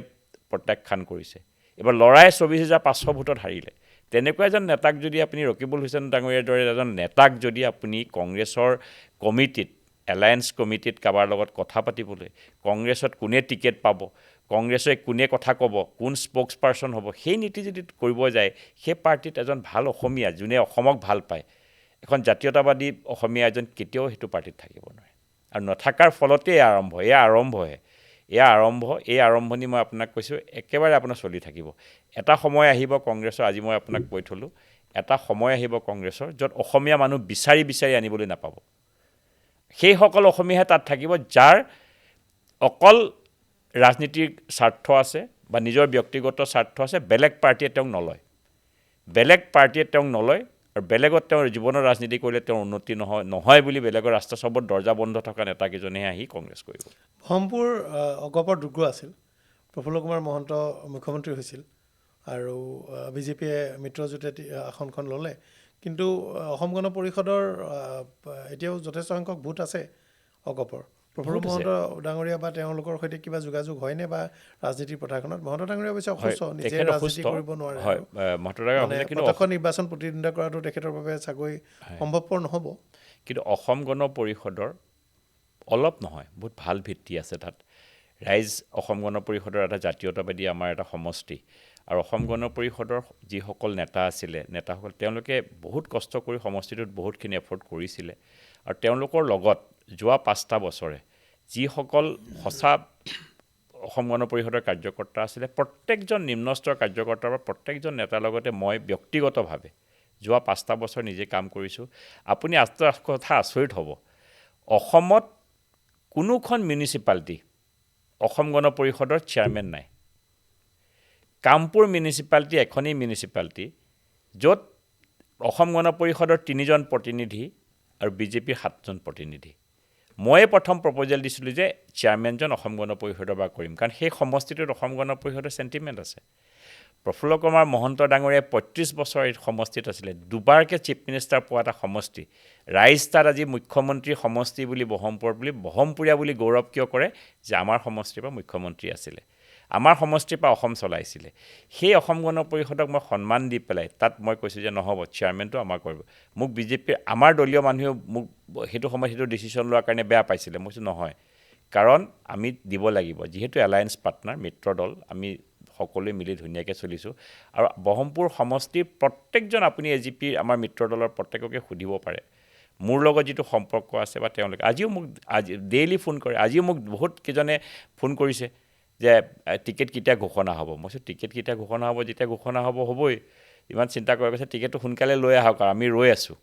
প্ৰত্যাখ্যান কৰিছে। এবাৰ লৰাই 24,500 ভোটত হাৰিলে। তেনেকুৱা এজন নেতাক যদি আপুনি, ৰকিবুল হুছেইন ডাঙৰীয়াৰ দৰে এজন নেতাক যদি আপুনি কংগ্ৰেছৰ কমিটিত এলায়েন্স কমিটিত কাৰোবাৰ লগত কথা পাতিবলৈ, কংগ্ৰেছত কোনে টিকেট পাব, কংগ্ৰেছে কোনে কথা ক'ব, কোন স্প'ক্স পাৰ্চন হ'ব, সেই নীতি যদি কৰিব যায়, সেই পাৰ্টিত এজন ভাল অসমীয়া যোনে অসমক ভাল পায়, এখন জাতীয়তাবাদী অসমীয়া এজন কেতিয়াও সেইটো পাৰ্টিত থাকিব নোৱাৰে। আৰু নথকাৰ ফলতে এই আৰম্ভণি মই আপোনাক কৈছোঁ একেবাৰে আপোনাৰ চলি থাকিব। এটা সময় আহিব কংগ্ৰেছৰ, আজি মই আপোনাক কৈ থ'লোঁ, এটা সময় আহিব কংগ্ৰেছৰ য'ত অসমীয়া মানুহ বিচাৰি আনিবলৈ নাপাব। সেইসকল অসমীয়াহে তাত থাকিব যাৰ অকল ৰাজনীতিৰ স্বাৰ্থ আছে বা নিজৰ ব্যক্তিগত স্বাৰ্থ আছে, বেলেগ পাৰ্টীয়ে তেওঁক নলয় আৰু বেলেগত তেওঁৰ জীৱনৰ ৰাজনীতি কৰিলে তেওঁৰ উন্নতি নহয় বুলি বেলেগৰ ৰাস্তা চবত দৰ্জা বন্ধ থকা নেতাকেইজনেহে আহি কংগ্ৰেছ কৰিব। ব্ৰহ্মপুৰ অগপৰ দুৰ্গ আছিল, প্ৰফুল্ল কুমাৰ মহন্ত মুখ্যমন্ত্ৰী হৈছিল আৰু বিজেপিয়ে মিত্ৰজোঁটে আসনখন ল'লে। কিন্তু অসম গণ পৰিষদৰ এতিয়াও যথেষ্ট সংখ্যক ভোট আছে অগপৰ। প্ৰফুল্ল মহন্ত ডাঙৰীয়া বা তেওঁলোকৰ সৈতে কিবা যোগাযোগ হয়নে বা ৰাজনীতিৰ পথাৰখনত? মহন্ত ডাঙৰীয়া অৱশ্যে অসুস্থ, নিজে ৰাজনীতি কৰিব নোৱাৰে, প্ৰত্যক্ষ নিৰ্বাচন প্ৰতিদ্বন্দ্বিতা কৰাটো তেখেতৰ বাবে চাগৈ সম্ভৱপৰ নহ'ব। কিন্তু অসম গণ পৰিষদৰ অলপ নহয় বহুত ভাল ভিত্তি আছে তাত। ৰাইজ অসম গণ পৰিষদৰ এটা জাতীয়তাবাদী আমাৰ এটা সমষ্টি, আৰু অসম গণ পৰিষদৰ যিসকল নেতাসকল তেওঁলোকে বহুত কষ্ট কৰি সমষ্টিটোত বহুতখিনি এফৰ্ট কৰিছিলে, আৰু তেওঁলোকৰ লগত যোৱা 5টা বছৰে যিসকল সঁচা অসম গণ পৰিষদৰ কাৰ্যকৰ্তা আছিলে, প্ৰত্যেকজন নিম্ন স্তৰৰ কাৰ্যকৰ্তাৰ পৰা প্ৰত্যেকজন নেতাৰ লগতে মই ব্যক্তিগতভাৱে যোৱা 5টা বছৰ নিজে কাম কৰিছোঁ। আপুনি কথা আচৰিত হ'ব, অসমত কোনোখন মিউনিচিপালিটি অসম গণ পৰিষদৰ চেয়াৰমেন নাই। কামপুৰ মিউনিচিপালিটি এখনেই মিউনিচিপালিটি য'ত অসম গণ পৰিষদৰ 3জন প্ৰতিনিধি আৰু বিজেপিৰ 7জন প্ৰতিনিধি। ময়ে প্ৰথম প্ৰপ'জেল দিছিলোঁ যে চেয়াৰমেনজন অসম গণ পৰিষদৰ পৰা কৰিম, কাৰণ সেই সমষ্টিটোত অসম গণ পৰিষদৰ চেণ্টিমেণ্ট আছে। প্ৰফুল্ল কুমাৰ মহন্ত ডাঙৰীয়াই 35 বছৰ এই সমষ্টিত আছিলে, দুবাৰকৈ চিফ মিনিষ্টাৰ পোৱা এটা সমষ্টি। ৰাইজ তাত আজি মুখ্যমন্ত্ৰীৰ সমষ্টি বুলি ব্ৰহ্মপুৰীয়া বুলি গৌৰৱ কিয় কৰে যে আমাৰ সমষ্টিৰ পৰা মুখ্যমন্ত্ৰী আছিলে, আমাৰ সমষ্টিৰ পৰা অসম চলাইছিলে। সেই অসম গণ পৰিষদক মই সন্মান দি পেলাই তাত মই কৈছোঁ যে নহ'ব, চেয়াৰমেনটো আমাৰ কৰিব। মোক বিজেপিৰ আমাৰ দলীয় মানুহেও মোক সেইটো সময়ত সেইটো ডিচিশ্যন লোৱাৰ কাৰণে বেয়া পাইছিলে। মই কৈছোঁ নহয়, কাৰণ আমি দিব লাগিব, যিহেতু এলায়েন্স পাৰ্টনাৰ, মিত্ৰ দল, আমি সকলোৱে মিলি ধুনীয়াকৈ চলিছোঁ। আৰু ব্ৰহ্মপুৰ সমষ্টিৰ প্ৰত্যেকজন আপুনি এজিপিৰ আমাৰ মিত্ৰ দলৰ প্ৰত্যেককে সুধিব পাৰে মোৰ লগত যিটো সম্পৰ্ক আছে, বা তেওঁলোকে আজিও মোক ডেইলি ফোন কৰে। আজিও মোক বহুত কেইজনে ফোন কৰিছে যে টিকেট কেতিয়া ঘোষণা হ'ব। মই কৈছোঁ টিকেট কেতিয়া ঘোষণা হ'ব, যেতিয়া ঘোষণা হ'বই, ইমান চিন্তা কৰে। কৈছে টিকেটটো সোনকালে লৈ আহক আৰু আমি ৰৈ আছোঁ।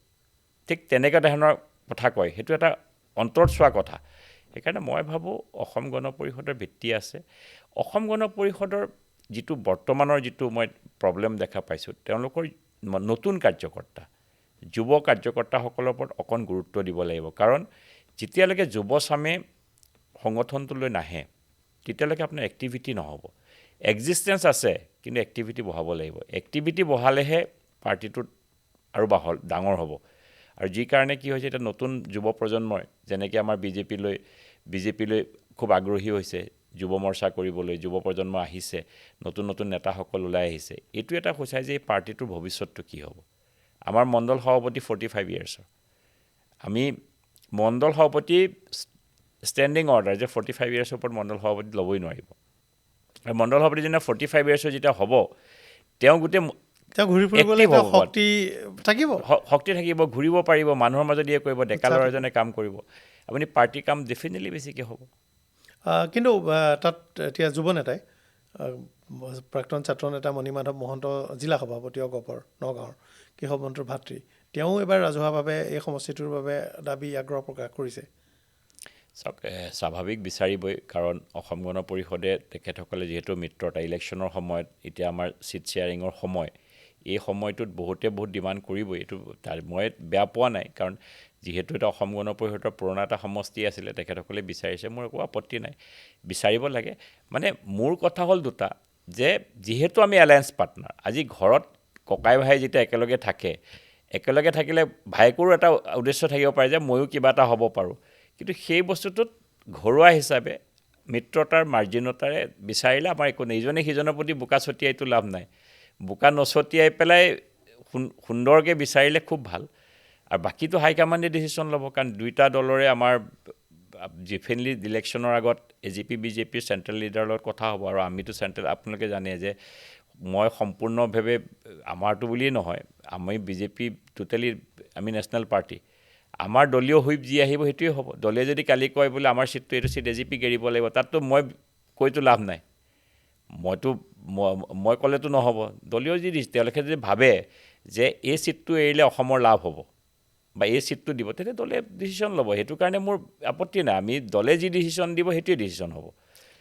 ঠিক তেনেকুৱা ধৰণৰ কথা কয়, সেইটো এটা অন্তৰত চোৱা কথা। সেইকাৰণে মই ভাবোঁ অসম গণ পৰিষদৰ ভিত্তি আছে। অসম গণ পৰিষদৰ যিটো বৰ্তমানৰ যিটো মই প্ৰব্লেম দেখা পাইছোঁ, তেওঁলোকৰ নতুন কাৰ্যকৰ্তা, যুৱ কাৰ্যকৰ্তাসকলৰ ওপৰত অকণ গুৰুত্ব দিব লাগিব। কাৰণ যেতিয়ালৈকে যুৱচামে সংগঠনটোলৈ নাহে তেতিয়ালৈকে আপোনাৰ এক্টিভিটি নহ'ব। এক্সিষ্টেঞ্চ আছে কিন্তু এক্টিভিটি বঢ়াব লাগিব। এক্টিভিটি বঢ়ালেহে পাৰ্টিটোত আৰু ডাঙৰ হ'ব। আৰু যি কাৰণে কি হৈছে, এতিয়া নতুন যুৱ প্ৰজন্মই যেনেকৈ আমাৰ বিজেপিলৈ খুব আগ্ৰহী হৈছে, যুৱ মৰ্চা কৰিবলৈ যুৱ প্ৰজন্ম আহিছে, নতুন নেতাসকল ওলাই আহিছে। এইটো এটা সূচায় যে এই পাৰ্টিটোৰ ভৱিষ্যতটো কি হ'ব। আমাৰ মণ্ডল সভাপতি 45 ইয়াৰ্ছৰ, আমি মণ্ডল সভাপতি ষ্টেণ্ডিং অৰ্ডাৰ যে 45 ইয়াৰ্ছৰ ওপৰত মণ্ডল সভাপতি ল'বই নোৱাৰিব। আৰু মণ্ডল সভাপতি যেতিয়া 45 ইয়াৰ্ছৰ যেতিয়া হ'ব, তেওঁ ঘূৰি ফুৰিবলৈ শক্তি থাকিব, ঘূৰিব পাৰিব, মানুহৰ মাজত কৰিব, ডেকা ল'ৰাজনে কাম কৰিব। আপুনি পাৰ্টিৰ কাম ডেফিনেটলি বেছিকৈ হ'ব। কিন্তু তাত এতিয়া যুৱ নেতাই প্ৰাক্তন ছাত্ৰ নেতা মণিমাধৱ মহন্ত, জিলা সভাপতি অগপৰ নগাঁৱৰ কেশৱ মহন্তৰ ভাতৃ, তেওঁ এবাৰ ৰাজহুৱাভাৱে এই সমষ্টিটোৰ বাবে দাবী আগ্ৰহ প্ৰকাশ কৰিছে। চাওক, স্বাভাৱিক বিচাৰিবই, কাৰণ অসম গণ পৰিষদে তেখেতসকলে যিহেতু মিত্ৰতা, ইলেকশ্যনৰ সময়ত এতিয়া আমাৰ ছিট শ্বেয়াৰিঙৰ সময়, এই সময়টোত বহুত ডিমাণ্ড কৰিবই। এইটো মই বেয়া পোৱা নাই, কাৰণ যিহেতু এটা অসম গণ পৰিষদৰ পুৰণা এটা সমষ্টি আছিলে, তেখেতসকলে বিচাৰিছে, মোৰ একো আপত্তি নাই, বিচাৰিব লাগে। মানে মোৰ কথা হ'ল দুটা, যে যিহেতু আমি এলায়েন্স পাৰ্টনাৰ, আজি ঘৰত ককাই ভাই যেতিয়া একেলগে থাকিলে ভাইকৰো এটা উদ্দেশ্য থাকিব পাৰে যে ময়ো কিবা এটা হ'ব পাৰোঁ। কিন্তু সেই বস্তুটোত ঘৰুৱা হিচাপে মিত্ৰতাৰ মাৰ্জিনতাৰে বিচাৰিলে আমাৰ একো নাই। ইজনে সিজনৰ প্ৰতি বোকা ছটিয়াইতো লাভ নাই, বোকা নছটিয়াই পেলাই সুন্দৰকৈ বিচাৰিলে খুব ভাল। আৰু বাকীটো হাইকমাণ্ডে ডিচিশ্যন ল'ব কাৰণ দুইটা দলৰে আমাৰ ডিফেন্টলি ইলেকশ্যনৰ আগত AGP BJP চেণ্ট্ৰেল লিডাৰৰ লগত কথা হ'ব আৰু আমিতো চেণ্ট্ৰেল আপোনালোকে জানে যে মই সম্পূৰ্ণভাৱে আমাৰটো বুলিয়েই নহয় আমি BJP টোটেলি আমি নেশ্যনেল পাৰ্টি আমাৰ দলীয় হুইপ যি আহিব সেইটোৱে হ'ব দলে যদি কালি কয় বোলে আমাৰ চিটটো এইটো চিট AGP এৰিব লাগিব তাততো মই কৈতো লাভ নাই মই ক'লেতো নহ'ব দলীয় যি তেওঁলোকে যদি ভাবে যে এই চিটটো এৰিলে অসমৰ লাভ হ'ব বা এই চিটটো দিব তেতিয়া দলে ডিচিশ্যন ল'ব সেইটো কাৰণে মোৰ আপত্তি নাই আমি দলে যি ডিচিশ্যন দিব সেইটোৱে ডিচিশ্যন হ'ব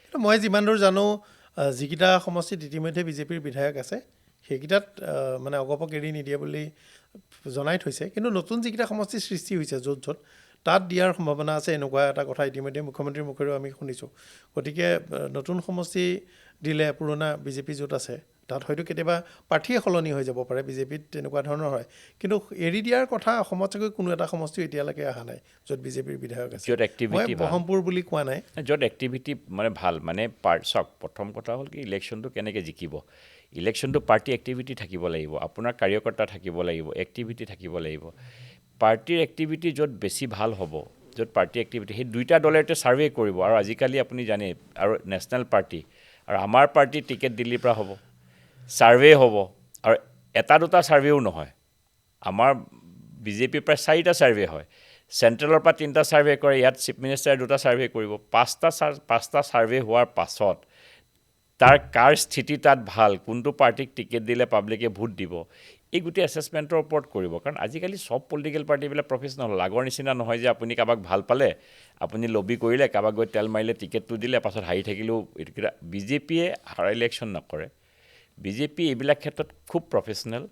কিন্তু মই যিমান দূৰ জানো যিকেইটা সমষ্টিত ইতিমধ্যে BJPৰ বিধায়ক আছে সেইকেইটাত মানে অগপক এৰি নিদিয়ে বুলি জনাই থৈছে কিন্তু নতুন যিকেইটা সমষ্টিৰ সৃষ্টি হৈছে য'ত তাত দিয়াৰ সম্ভাৱনা আছে এনেকুৱা এটা কথা ইতিমধ্যে মুখ্যমন্ত্ৰীৰ মুখেৰেও আমি শুনিছোঁ গতিকে নতুন সমষ্টি দিলে পুৰণা BJP য'ত আছে তাত হয়তো কেতিয়াবা প্ৰাৰ্থীয়ে সলনি হৈ যাব পাৰে BJPত তেনেকুৱা ধৰণৰ হয় কিন্তু এৰি দিয়াৰ কথা অসমত চাগৈ কোনো এটা সমষ্টিও এতিয়ালৈকে অহা নাই য'ত BJPৰ বিধায়ক আছে য'ত এক্টিভিটি বহমপুৰ বুলি কোৱা নাই য'ত এক্টিভিটি মানে ভাল মানে চাওক প্ৰথম কথা হ'ল কি ইলেকশ্যনটো কেনেকৈ জিকিব ইলেকশ্যনটো পাৰ্টি এক্টিভিটি থাকিব লাগিব আপোনাৰ কাৰ্যকৰ্তা থাকিব লাগিব এক্টিভিটি থাকিব লাগিব পাৰ্টিৰ এক্টিভিটি য'ত বেছি ভাল হ'ব য'ত পাৰ্টি এক্টিভিটি সেই দুইটা দলেতে ছাৰ্ভে কৰিব আৰু আজিকালি আপুনি জানে আৰু নেশ্যনেল পাৰ্টি আৰু আমাৰ পাৰ্টিৰ টিকেট দিল্লীৰ পৰা হ'ব ছাৰ্ভে হ'ব আৰু এটা দুটা ছাৰ্ভেও নহয় আমাৰ BJPৰ প্ৰায় 4টা ছাৰ্ভে হয় চেণ্ট্ৰেলৰ পৰা 3টা ছাৰ্ভে কৰে ইয়াত চিফ মিনিষ্টাৰে 2টা ছাৰ্ভে কৰিব 5টা ছাৰ্ভে হোৱাৰ পাছত তাৰ কাৰ স্থিতি তাত ভাল কোনটো পাৰ্টিক টিকেট দিলে পাব্লিকে ভোট দিব এই গোটেই এছেছমেণ্টৰ ওপৰত কৰিব কাৰণ আজিকালি সব পলিটিকেল পাৰ্টিবিলাক প্ৰফেচনেল আগৰ নিচিনা নহয় যে আপুনি কাৰোবাক ভাল পালে আপুনি লবি কৰিলে কাৰোবাক গৈ তেল মাৰিলে টিকেটটো দিলে পাছত হাৰি থাকিলেও BJPয়ে হাৰা ইলেকশ্যন নকৰে BJP এইবিলাক ক্ষেত্ৰত খুব প্ৰফেচনেল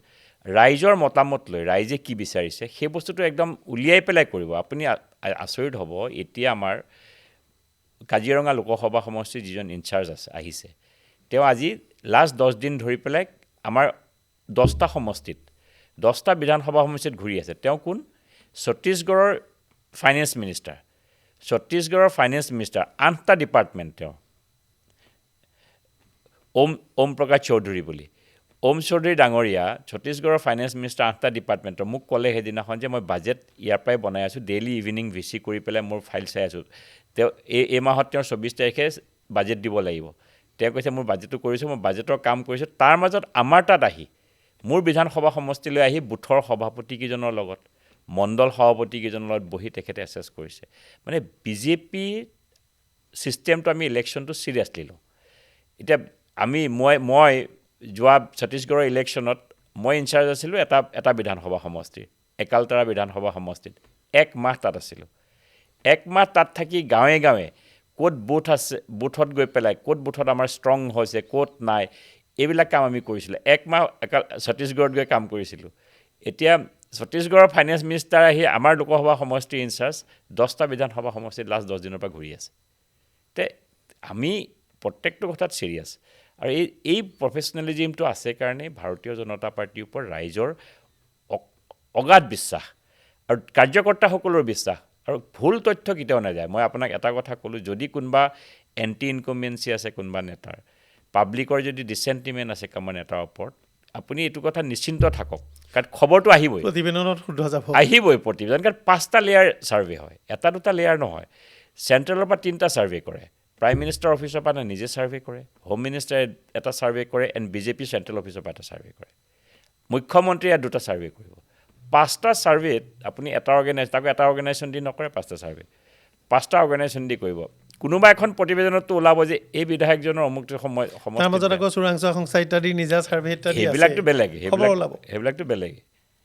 ৰাইজৰ মতামত লৈ ৰাইজে কি বিচাৰিছে সেই বস্তুটো একদম উলিয়াই পেলাই কৰিব আপুনি আচৰিত হ'ব এতিয়া আমাৰ কাজিৰঙা লোকসভা সমষ্টিৰ যিজন ইনচাৰ্জ আছে আহিছে তেওঁ আজি লাষ্ট 10 দিন ধৰি পেলাই আমাৰ 10টা সমষ্টিত 10টা বিধানসভা সমষ্টিত ঘূৰি আছে তেওঁ কোন ছত্তীশগড়ৰ ফাইনেন্স মিনিষ্টাৰ 8টা ডিপাৰ্টমেণ্ট তেওঁ ওম প্ৰকাশ চৌধুৰী বুলি ওম চৌধুৰী ডাঙৰীয়া ছত্তীশগড়ৰ ফাইনেন্স মিনিষ্টাৰ 8টা ডিপাৰ্টমেণ্টৰ মোক ক'লে সেইদিনাখন যে মই বাজেট ইয়াৰ পৰাই বনাই আছোঁ ডেইলি ইভিনিং VC কৰি পেলাই মোৰ ফাইল চাই আছোঁ তেওঁ এই মাহত তেওঁৰ 24 তাৰিখে বাজেট দিব লাগিব তেওঁ কৈছে মোৰ বাজেটটো কৰিছোঁ মই বাজেটৰ কাম কৰিছোঁ তাৰ মাজত আমাৰ তাত আহি মোৰ বিধানসভা সমষ্টিলৈ আহি বুথৰ সভাপতিকেইজনৰ লগত মণ্ডল সভাপতিকেইজনৰ লগত বহি তেখেতে এছেছ কৰিছে মানে BJP ছিষ্টেমটো আমি ইলেকশ্যনটো চিৰিয়াছলি লওঁ এতিয়া মই যোৱা ছত্তীশগড়ৰ ইলেকশ্যনত মই ইনচাৰ্জ আছিলোঁ এটা বিধানসভা সমষ্টিৰ একালতাৰা বিধানসভা সমষ্টিত 1 মাহ তাত আছিলোঁ 1 মাহ তাত থাকি গাঁৱে গাঁৱে ক'ত বুথ আছে বুথত গৈ পেলাই ক'ত বুথত আমাৰ ষ্ট্ৰং হৈছে ক'ত নাই এইবিলাক কাম আমি কৰিছিলোঁ 1 মাহ ছত্তীশগড়ত গৈ কাম কৰিছিলোঁ এতিয়া ছত্তীশগড়ৰ ফাইনেন্স মিনিষ্টাৰ আহি আমাৰ লোকসভা সমষ্টিৰ ইনচাৰ্জ 10টা বিধানসভা সমষ্টিত লাষ্ট 10 দিনৰ পৰা ঘূৰি আছে তে আমি প্ৰত্যেকটো কথাত চিৰিয়াছ আৰু এই প্ৰফেচনেলিজিমটো আছে কাৰণে ভাৰতীয় জনতা পাৰ্টিৰ ওপৰত ৰাইজৰ অগাধ বিশ্বাস আৰু কাৰ্যকৰ্তাসকলৰ বিশ্বাস আৰু ভুল তথ্য কেতিয়াও নাযায় মই আপোনাক এটা কথা ক'লোঁ যদি কোনোবা এণ্টি ইনকমেঞ্চি আছে কোনোবা নেতাৰ পাব্লিকৰ যদি ডিচেণ্টিমেণ্ট আছে কোনোবা নেতাৰ ওপৰত আপুনি এইটো কথা নিশ্চিন্ত থাকক কাৰণ খবৰটো আহিবই প্ৰতিবেদনত শুদ্ধ যাব আহিবই প্ৰতিবেদন কাৰণ 5টা লেয়াৰ ছাৰ্ভে হয় এটা দুটা লেয়াৰ নহয় চেণ্ট্ৰেলৰ পৰা 3টা ছাৰ্ভে কৰে প্ৰাইম মিনিষ্টাৰ অফিচৰ পৰা নিজে ছাৰ্ভে কৰে হোম মিনিষ্টাৰে এটা ছাৰ্ভে কৰে এণ্ড BJP চেণ্ট্ৰেল অফিচৰ পৰা এটা ছাৰ্ভে কৰে মুখ্যমন্ত্ৰীয়ে 2টা ছাৰ্ভে কৰিব 5টা ছাৰ্ভেত আপুনি এটা অৰ্গেনাইজেশ্যন দি নকৰে 5টা ছাৰ্ভে 5টা অৰ্গেনাইজেশ্যন দি কৰিব কোনোবা এখন প্ৰতিবেদনতো ওলাব যে এই বিধায়কজনৰ অমুকটো সময় তাৰ মাজত আকৌ চোৰাংচোৱা সংস্থা ইত্যাদি নিজা ছাৰ্ভে ইত্যাদি সেইবিলাকতো বেলেগ সেইবিলাকতো বেলেগ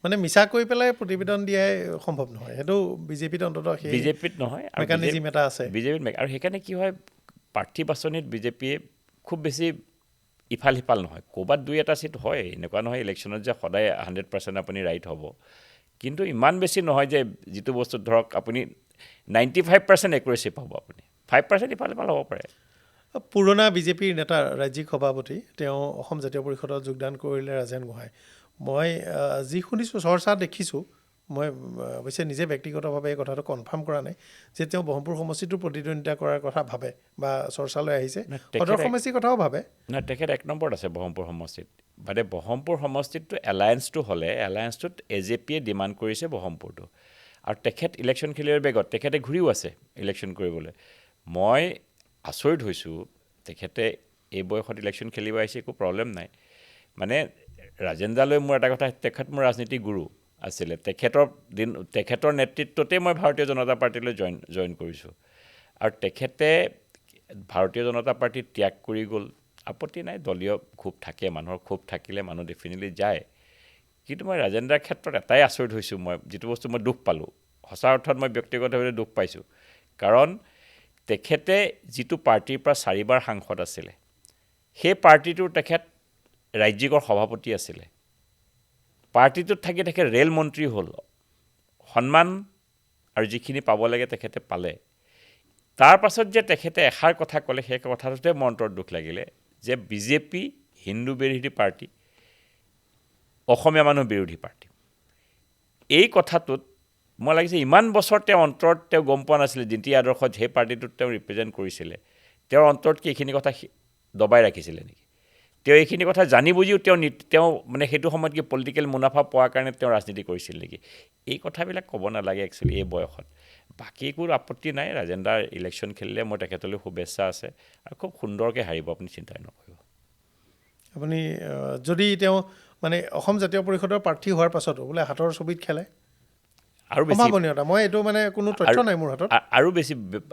মানে মিছা কৰি পেলাই প্ৰতিবেদন দিয়াই সম্ভৱ নহয় সেইটো BJPত অন্ততঃ BJPত নহয় আৰু মেকানিজিম এটা আছে BJPত আৰু সেইকাৰণে কি হয় প্ৰাৰ্থী বাছনিত BJPয়ে খুব বেছি ইফাল সিফাল নহয় ক'ৰবাত 2-এটা চিট হয় এনেকুৱা নহয় ইলেকশ্যনত যে সদায় 100% আপুনি ৰাইট হ'ব কিন্তু ইমান বেছি নহয় যে যিটো বস্তু ধৰক আপুনি 95% একুৰেচি পাব আপুনি 5% ইফাল সিফাল হ'ব পাৰে পুৰণা BJPৰ নেতা ৰাজ্যিক সভাপতি তেওঁ অসম জাতীয় পৰিষদত যোগদান কৰিলে ৰাজেন গোহাঁই মই যি শুনিছোঁ চৰ্চা দেখিছোঁ মই অৱশ্যে নিজে ব্যক্তিগতভাৱে এই কথাটো কনফাৰ্ম কৰা নাই যে তেওঁ ব্ৰহ্মপুৰ সমষ্টিটো প্ৰতিদ্বন্দ্বিতা কৰাৰ কথা ভাবে বা চৰ্চালৈ আহিছে, সদৰ সমষ্টিৰ কথাও ভাবে। নহয়, তেখেত 1 নম্বৰত আছে ব্ৰহ্মপুৰ সমষ্টিত। মানে ব্ৰহ্মপুৰ সমষ্টিতটো এলায়েন্সটো হ'লে এলায়েন্সটোত AJPয়ে ডিমাণ্ড কৰিছে ব্ৰহ্মপুৰটো, আৰু তেখেত ইলেকশ্যন খেলিবৰ বেগত তেখেতে ঘূৰিও আছে ইলেকশ্যন কৰিবলৈ। মই আচৰিত হৈছোঁ, তেখেতে এই বয়সত ইলেকশ্যন খেলিব আহিছে, একো প্ৰব্লেম নাই। মানে ৰাজেন্দ্ৰলৈ মোৰ এটা কথা, তেখেত মোৰ ৰাজনীতি গুৰু আছিলে। তেখেতৰ নেতৃত্বতেই মই ভাৰতীয় জনতা পাৰ্টীলৈ জইন কৰিছোঁ, আৰু তেখেতে ভাৰতীয় জনতা পাৰ্টী ত্যাগ কৰি গ'ল। আপত্তি নাই, দলীয় ক্ষোভ থাকে, মানুহৰ ক্ষোভ থাকিলে মানুহ ডেফিনেটলি যায়। কিন্তু মই ৰাজেন্দ্ৰৰ ক্ষেত্ৰত এটাই আচৰিত হৈছোঁ, মই যিটো বস্তু মই দুখ পালোঁ, সঁচা অৰ্থত মই ব্যক্তিগতভাৱে দুখ পাইছোঁ। কাৰণ তেখেতে যিটো পাৰ্টীৰ পৰা 4বাৰ সাংসদ আছিলে, সেই পাৰ্টীটোৰ তেখেত ৰাজ্যিকৰ সভাপতি আছিলে। পাৰ্টীটোত থাকি তেখেত ৰে'ল মন্ত্ৰী হ'ল, সন্মান আৰু যিখিনি পাব লাগে তেখেতে পালে। তাৰ পাছত যে তেখেতে এষাৰ কথা ক'লে, সেই কথাটোতে মোৰ অন্তৰত দুখ লাগিলে যে BJP হিন্দু বিৰোধী পাৰ্টী, অসমীয়া মানুহ বিৰোধী পাৰ্টী। এই কথাটোত মই লাগিছে ইমান বছৰ তেওঁ অন্তৰত তেওঁ গম পোৱা নাছিলে, নীতি আদৰ্শত সেই পাৰ্টীটোত তেওঁ ৰিপ্ৰেজেণ্ট কৰিছিলে, তেওঁৰ অন্তৰত কি এইখিনি কথা দবাই ৰাখিছিলে নেকি? তেওঁ এইখিনি কথা জানি বুজিও তেওঁ মানে সেইটো সময়ত কি পলিটিকেল মুনাফা পোৱাৰ কাৰণে তেওঁ ৰাজনীতি কৰিছিল নেকি? এই কথাবিলাক ক'ব নালাগে একচুৱেলি এই বয়সত। বাকী একো আপত্তি নাই, ৰাজেন্দ্ৰৰ ইলেকশ্যন খেলিলে মই তেখেতলৈ শুভেচ্ছা আছে, আৰু খুব সুন্দৰকৈ হাৰিব, আপুনি চিন্তাই নকৰিব। আপুনি যদি তেওঁ মানে অসম জাতীয় পৰিষদৰ প্ৰাৰ্থী হোৱাৰ পাছতো বোলে হাতৰ ছবিত খেলে, আৰু বেছি সম্ভাৱনীয়তা, মই এইটো মানে কোনো তথ্য নাই মোৰ হাতত,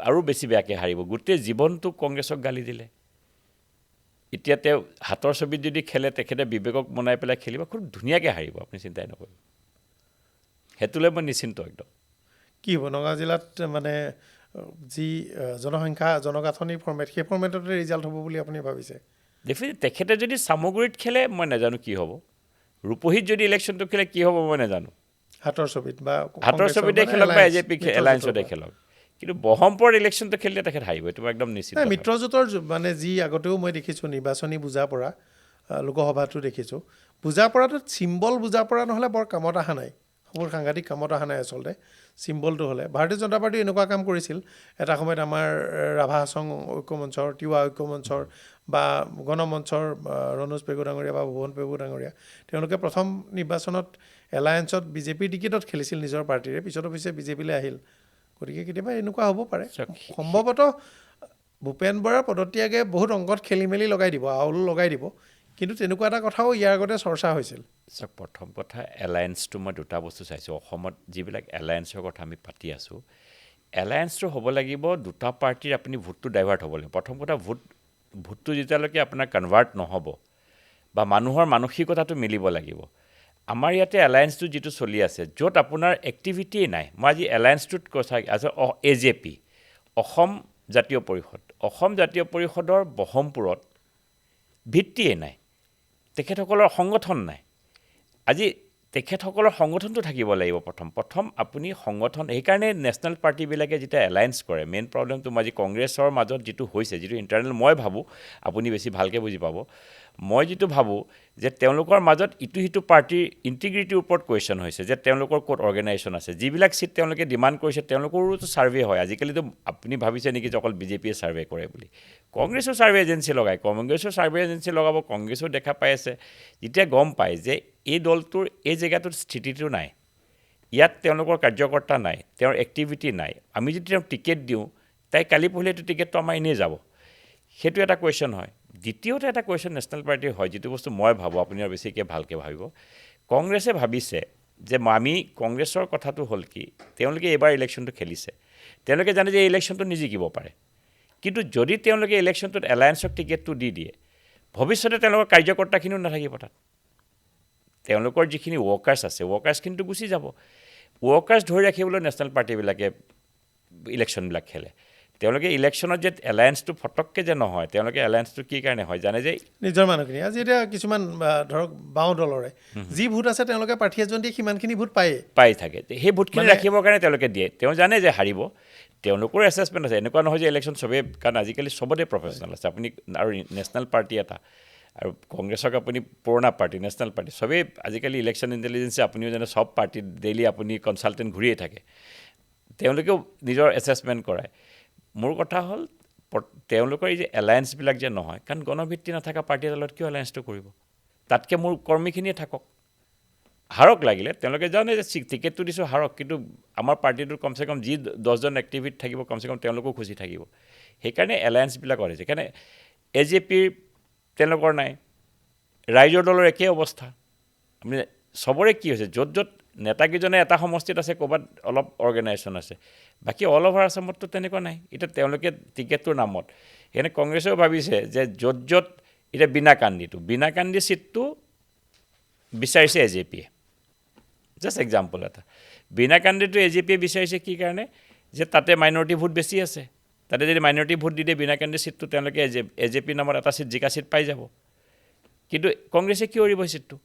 আৰু বেছি বেয়াকৈ হাৰিব। গোটেই জীৱনটো কংগ্ৰেছক গালি দিলে, এতিয়া তেওঁ হাতৰ ছবিত যদি খেলে, তেখেতে বিবেকক বনাই পেলাই খেলিব, খুব ধুনীয়াকৈ হাৰিব, আপুনি চিন্তাই নকৰিব। সেইটোলৈ মই নিশ্চিন্ত একদম। কি হ'ব নগাঁও জিলাত মানে যি জনগাঁথনিৰ ফৰ্মেট, সেই ফৰ্মেটতে ৰিজাল্ট হ'ব বুলি আপুনি ভাবিছে? ডেফিনেটলি তেখেতে যদি চামগুৰিত খেলে মই নাজানো কি হ'ব, ৰূপহীত যদি ইলেকশ্যনটো খেলে কি হ'ব মই নাজানো। হাতৰ ছবিত বা হাতৰ ছবিতে খেলক বা AJP এলায়েন্সতে খেলক, কিন্তু ব্ৰহ্মপুৰৰ ইলেকশ্যনটো খেলিলে তেখেত হাৰিব, এইটো একদম নিশ্চিত। মিত্ৰজোঁটৰ মানে যি আগতেও মই দেখিছোঁ নিৰ্বাচনী বুজাপৰা, লোকসভাটো দেখিছোঁ, বুজাপৰাটোত চিম্বল বুজাপৰা নহ'লে বৰ কামত অহা নাই, বৰ সাংঘাতিক কামত অহা নাই আচলতে চিম্বলটো হ'লে। ভাৰতীয় জনতা পাৰ্টীয়ে এনেকুৱা কাম কৰিছিল এটা সময়ত, আমাৰ ৰাভা হাছং ঐক্যমঞ্চৰ, তিৱা ঐক্যমঞ্চৰ বা গণমঞ্চৰ ৰণোজ পেগু ডাঙৰীয়া বা ভুৱন পেগু ডাঙৰীয়া, তেওঁলোকে প্ৰথম নিৰ্বাচনত এলায়েন্সত BJPৰ টিকেটত খেলিছিল নিজৰ পাৰ্টীৰে, পিছত অৱশ্যে BJPলৈ আহিল। গতিকে কেতিয়াবা এনেকুৱা হ'ব পাৰে। সম্ভৱতঃ ভূপেন বৰাৰ পদত্যাগে বহুত অংকত খেলি মেলি লগাই দিব, আউল লগাই দিব, কিন্তু তেনেকুৱা এটা কথাও ইয়াৰ আগতে চৰ্চা হৈছিল। চাওক, প্ৰথম কথা এলায়েন্সটো মই দুটা বস্তু চাইছোঁ। অসমত যিবিলাক এলায়েন্সৰ কথা আমি পাতি আছোঁ, এলায়েন্সটো হ'ব লাগিব দুটা পাৰ্টীৰ, আপুনি ভোটটো ডাইভাৰ্ট হ'ব লাগিব। প্ৰথম কথা, ভোটটো যেতিয়ালৈকে আপোনাৰ কনভাৰ্ট নহ'ব বা মানুহৰ মানসিকতাটো মিলিব লাগিব। আমাৰ ইয়াতে এলায়েন্সটো যিটো চলি আছে, য'ত আপোনাৰ এক্টিভিটিয়েই নাই। মই আজি এলায়েন্সটোত কথা আছে, AJP অসম জাতীয় পৰিষদৰ ব্ৰহ্মপুৰত ভিত্তিয়েই নাই, তেখেতসকলৰ সংগঠন নাই। আজি তেখেতসকলৰ সংগঠনটো থাকিব লাগিব। প্ৰথম আপুনি সংগঠন, সেইকাৰণে নেশ্যনেল পাৰ্টিবিলাকে যেতিয়া এলায়েন্স কৰে, মেইন প্ৰব্লেমটো মই আজি কংগ্ৰেছৰ মাজত যিটো হৈছে, যিটো ইণ্টাৰনেল, মই ভাবোঁ আপুনি বেছি ভালকৈ বুজি পাব, মই যিটো ভাবোঁ যে তেওঁলোকৰ মাজত ইটো সিটো পাৰ্টিৰ ইণ্টিগ্ৰিটিৰ ওপৰত কুৱেশ্যন হৈছে, যে তেওঁলোকৰ ক'ত অৰ্গেনাইজেশ্যন আছে, যিবিলাক চিট তেওঁলোকে ডিমাণ্ড কৰিছে তেওঁলোকৰোতো ছাৰ্ভে হয়। আজিকালিতো আপুনি ভাবিছে নেকি যে অকল BJPয়ে ছাৰ্ভে কৰে বুলি? কংগ্ৰেছো ছাৰ্ভে এজেঞ্চি লগায়, লগাব, কংগ্ৰেছো দেখা পাই আছে। যেতিয়া গম পায় যে এই দলটোৰ এই জেগাটোত স্থিতিটো নাই, ইয়াত তেওঁলোকৰ কাৰ্যকৰ্তা নাই, তেওঁৰ এক্টিভিটি নাই, আমি যদি তেওঁক টিকেট দিওঁ, তাই কালি পৰহিলৈতো টিকেটটো আমাৰ এনেই যাব, সেইটো এটা কুৱেশ্যন হয়। দ্বিতীয়তে এটা কুৱেশ্যন নেশ্যনেল পাৰ্টিৰ হয়, যিটো বস্তু মই ভাবোঁ, আপুনি আৰু বেছিকৈ ভালকৈ ভাবিব। কংগ্ৰেছে ভাবিছে যে আমি, কংগ্ৰেছৰ কথাটো হ'ল কি, তেওঁলোকে এইবাৰ ইলেকশ্যনটো খেলিছে, তেওঁলোকে জানে যে এই ইলেকশ্যনটো নিজিকিব পাৰে, কিন্তু যদি তেওঁলোকে ইলেকশ্যনটোত এলায়েন্সক টিকেটটো দি দিয়ে, ভৱিষ্যতে তেওঁলোকৰ কাৰ্যকৰ্তাখিনিও নাথাকিব তাত। তেওঁলোকৰ যিখিনি ৱৰ্কাৰ্ছ আছে, ৱৰ্কাৰ্ছখিনিতো গুচি যাব। ৱৰ্কাৰ্ছ ধৰি ৰাখিবলৈ নেশ্যনেল পাৰ্টিবিলাকে ইলেকশ্যনবিলাক খেলে। তেওঁলোকে ইলেকশ্যনত যে এলায়েন্সটো ফটককৈ যে নহয়, তেওঁলোকে এলায়েন্সটো কি কাৰণে হয় জানে, যে নিজৰ মানুহখিনি। আজি এতিয়া কিছুমান ধৰক বাওঁ দলৰে যি ভোট আছে, তেওঁলোকে প্ৰাৰ্থী এজন দিয়ে সিমানখিনি ভোট পাই থাকে, সেই ভোটখিনি ৰাখিবৰ কাৰণে তেওঁলোকে দিয়ে। তেওঁ জানে যে হাৰিব, তেওঁলোকৰ এছেছমেণ্ট আছে। এনেকুৱা নহয় যে ইলেকশ্যন চবেই, কাৰণ আজিকালি চবতে প্ৰফেচনেল আছে। আপুনি আৰু নেশ্যনেল পাৰ্টি এটা, আৰু কংগ্ৰেছক আপুনি পুৰণা পাৰ্টি নেশ্যনেল পাৰ্টি চবেই আজিকালি ইলেকশ্যন ইণ্টেলিজেঞ্চে আপুনিও জানে চব পাৰ্টিত ডেইলি আপুনি কনচালটেণ্ট ঘূৰিয়ে থাকে তেওঁলোকেও নিজৰ এছেছমেণ্ট কৰায় মোৰ কথা হ'ল তেওঁলোকৰ এই যে এলায়েন্সবিলাক যে নহয় কাৰণ গণভিত্তি নাথাকা পাৰ্টি এটাৰ লগত কিয় এলায়েন্সটো কৰিব তাতকৈ মোৰ কৰ্মীখিনিয়ে থাকক হাৰক লাগিলে তেওঁলোকে জানে যে টিকেটটো দিছোঁ হাৰক কিন্তু আমাৰ পাৰ্টিটোৰ কমচে কম যি 10জন এক্টিভিট থাকিব কমচে কম তেওঁলোকো খুচি থাকিব সেইকাৰণে এলায়েন্সবিলাক কৰিছে সেইকাৰণে AJPৰ তেওঁলোকৰ নাই ৰাইজৰ দলৰ একেই অৱস্থা আপুনি চবৰে কি হৈছে য'ত য'ত নেতাকেইজনে এটা সমষ্টিত আছে ক'ৰবাত অলপ অৰ্গেনাইজেশ্যন আছে বাকী অল অভাৰ আছামততো তেনেকুৱা নাই এতিয়া তেওঁলোকে টিকেটটোৰ নামত সেইকাৰণে কংগ্ৰেছেও ভাবিছে যে য'ত য'ত এতিয়া বিনাকান্দি ছিটটো বিচাৰিছে AJPয়ে জাষ্ট এক্সাম্পল এটা বিনাকান্দিটো AJPয়ে বিচাৰিছে কি কাৰণে যে তাতে মাইনৰিটি ভোট বেছি আছে তাতে যদি মাইনৰিটি ভোট দি দিয়ে বিনাকান্দি ছিটটো তেওঁলোকে AJP নামত এটা ছিট জিকা ছিট পাই যাব কিন্তু কংগ্ৰেছে কিয় এৰিব ছিটটো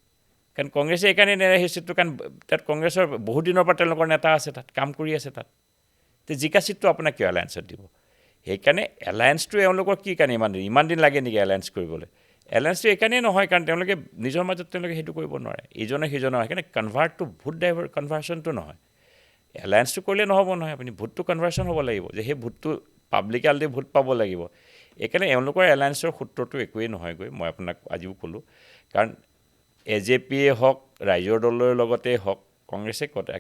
কাৰণ কংগ্ৰেছে এইকাৰণে নেৰে সেই ছিটটো কাৰণ তাত কংগ্ৰেছৰ বহুত দিনৰ পৰা তেওঁলোকৰ নেতা আছে তাত কাম কৰি আছে তাত তে জিকা ছিটটো আপোনাক কিয় এলায়েন্সত দিব সেইকাৰণে এলায়েন্সটো এওঁলোকৰ কি কাৰণে ইমান দিন লাগে নেকি এলায়েন্স কৰিবলৈ এলায়েন্সটো এইকাৰণেই নহয় কাৰণ তেওঁলোকে নিজৰ মাজত তেওঁলোকে সেইটো কৰিব নোৱাৰে ইজনে সিজনৰ সেইকাৰণে ভোট কনভাৰ্চনটো নহয় এলায়েন্সটো কৰিলে নহ'ব নহয় আপুনি ভোটটো কনভাৰ্চন হ'ব লাগিব যে সেই ভোটটো পাব্লিকে অলৰেডি ভোট পাব লাগিব এইকাৰণে এওঁলোকৰ এলায়েন্সৰ সূত্ৰটো একোৱেই নহয়গৈ মই আপোনাক আজিও ক'লোঁ কাৰণ AJPয়ে হওক ৰাইজৰ দলৰ লগতে হওক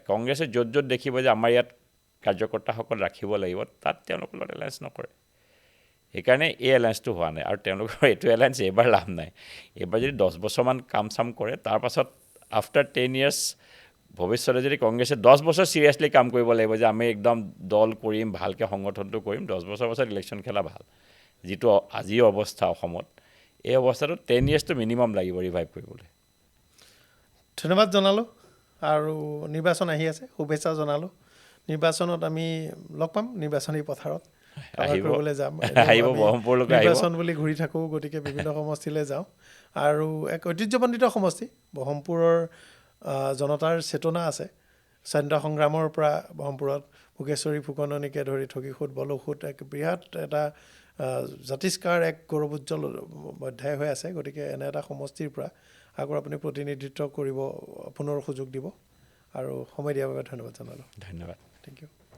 কংগ্ৰেছে য'ত য'ত দেখিব যে আমাৰ ইয়াত কাৰ্যকৰ্তাসকল ৰাখিব লাগিব তাত তেওঁলোকৰ লগত এলায়েন্স নকৰে সেইকাৰণে এই এলায়েন্সটো হোৱা নাই আৰু তেওঁলোকৰ এইটো এলায়েন্স এইবাৰ লাভ নাই এইবাৰ যদি 10 বছৰমান কাম চাম কৰে তাৰপাছত আফটাৰ 10 years ভৱিষ্যতে যদি কংগ্ৰেছে 10 বছৰ চিৰিয়াছলি কাম কৰিব লাগিব যে আমি একদম দল কৰিম ভালকৈ সংগঠনটো কৰিম 10 বছৰ পাছত ইলেকশ্যন খেলা ভাল যিটো আজিৰ অৱস্থা অসমত এই অৱস্থাটো 10 yearsটো মিনিমাম লাগিব ৰিভাইভ কৰিবলৈ ধন্যবাদ জনালোঁ আৰু নিৰ্বাচন আহি আছে শুভেচ্ছা জনালোঁ নিৰ্বাচনত আমি লগ পাম নিৰ্বাচনী পথাৰত কৰিবলৈ যাম আহিব ব্ৰহ্মপুৰলৈকে আহিব নিৰ্বাচন বুলি ঘূৰি থাকোঁ গতিকে বিভিন্ন সমষ্টিলৈ যাওঁ আৰু এক ঐতিহ্যমণ্ডিত সমষ্টি ব্ৰহ্মপুৰৰ জনতাৰ চেতনা আছে স্বাধীনতা সংগ্ৰামৰ পৰা ব্ৰহ্মপুৰত ভোগেশ্বৰী ফুকননিকে ধৰি ঠগীসূত বলসূত এক বৃহৎ এটা জাতিষ্কাৰ এক গৌৰৱোজ্জ্বল অধ্যায় হৈ আছে গতিকে এনে এটা সমষ্টিৰ পৰা আকৌ আপুনি প্ৰতিনিধিত্ব কৰিব পুনৰ সুযোগ দিব আৰু সময় দিয়াৰ বাবে ধন্যবাদ জনালোঁ ধন্যবাদ থেংক ইউ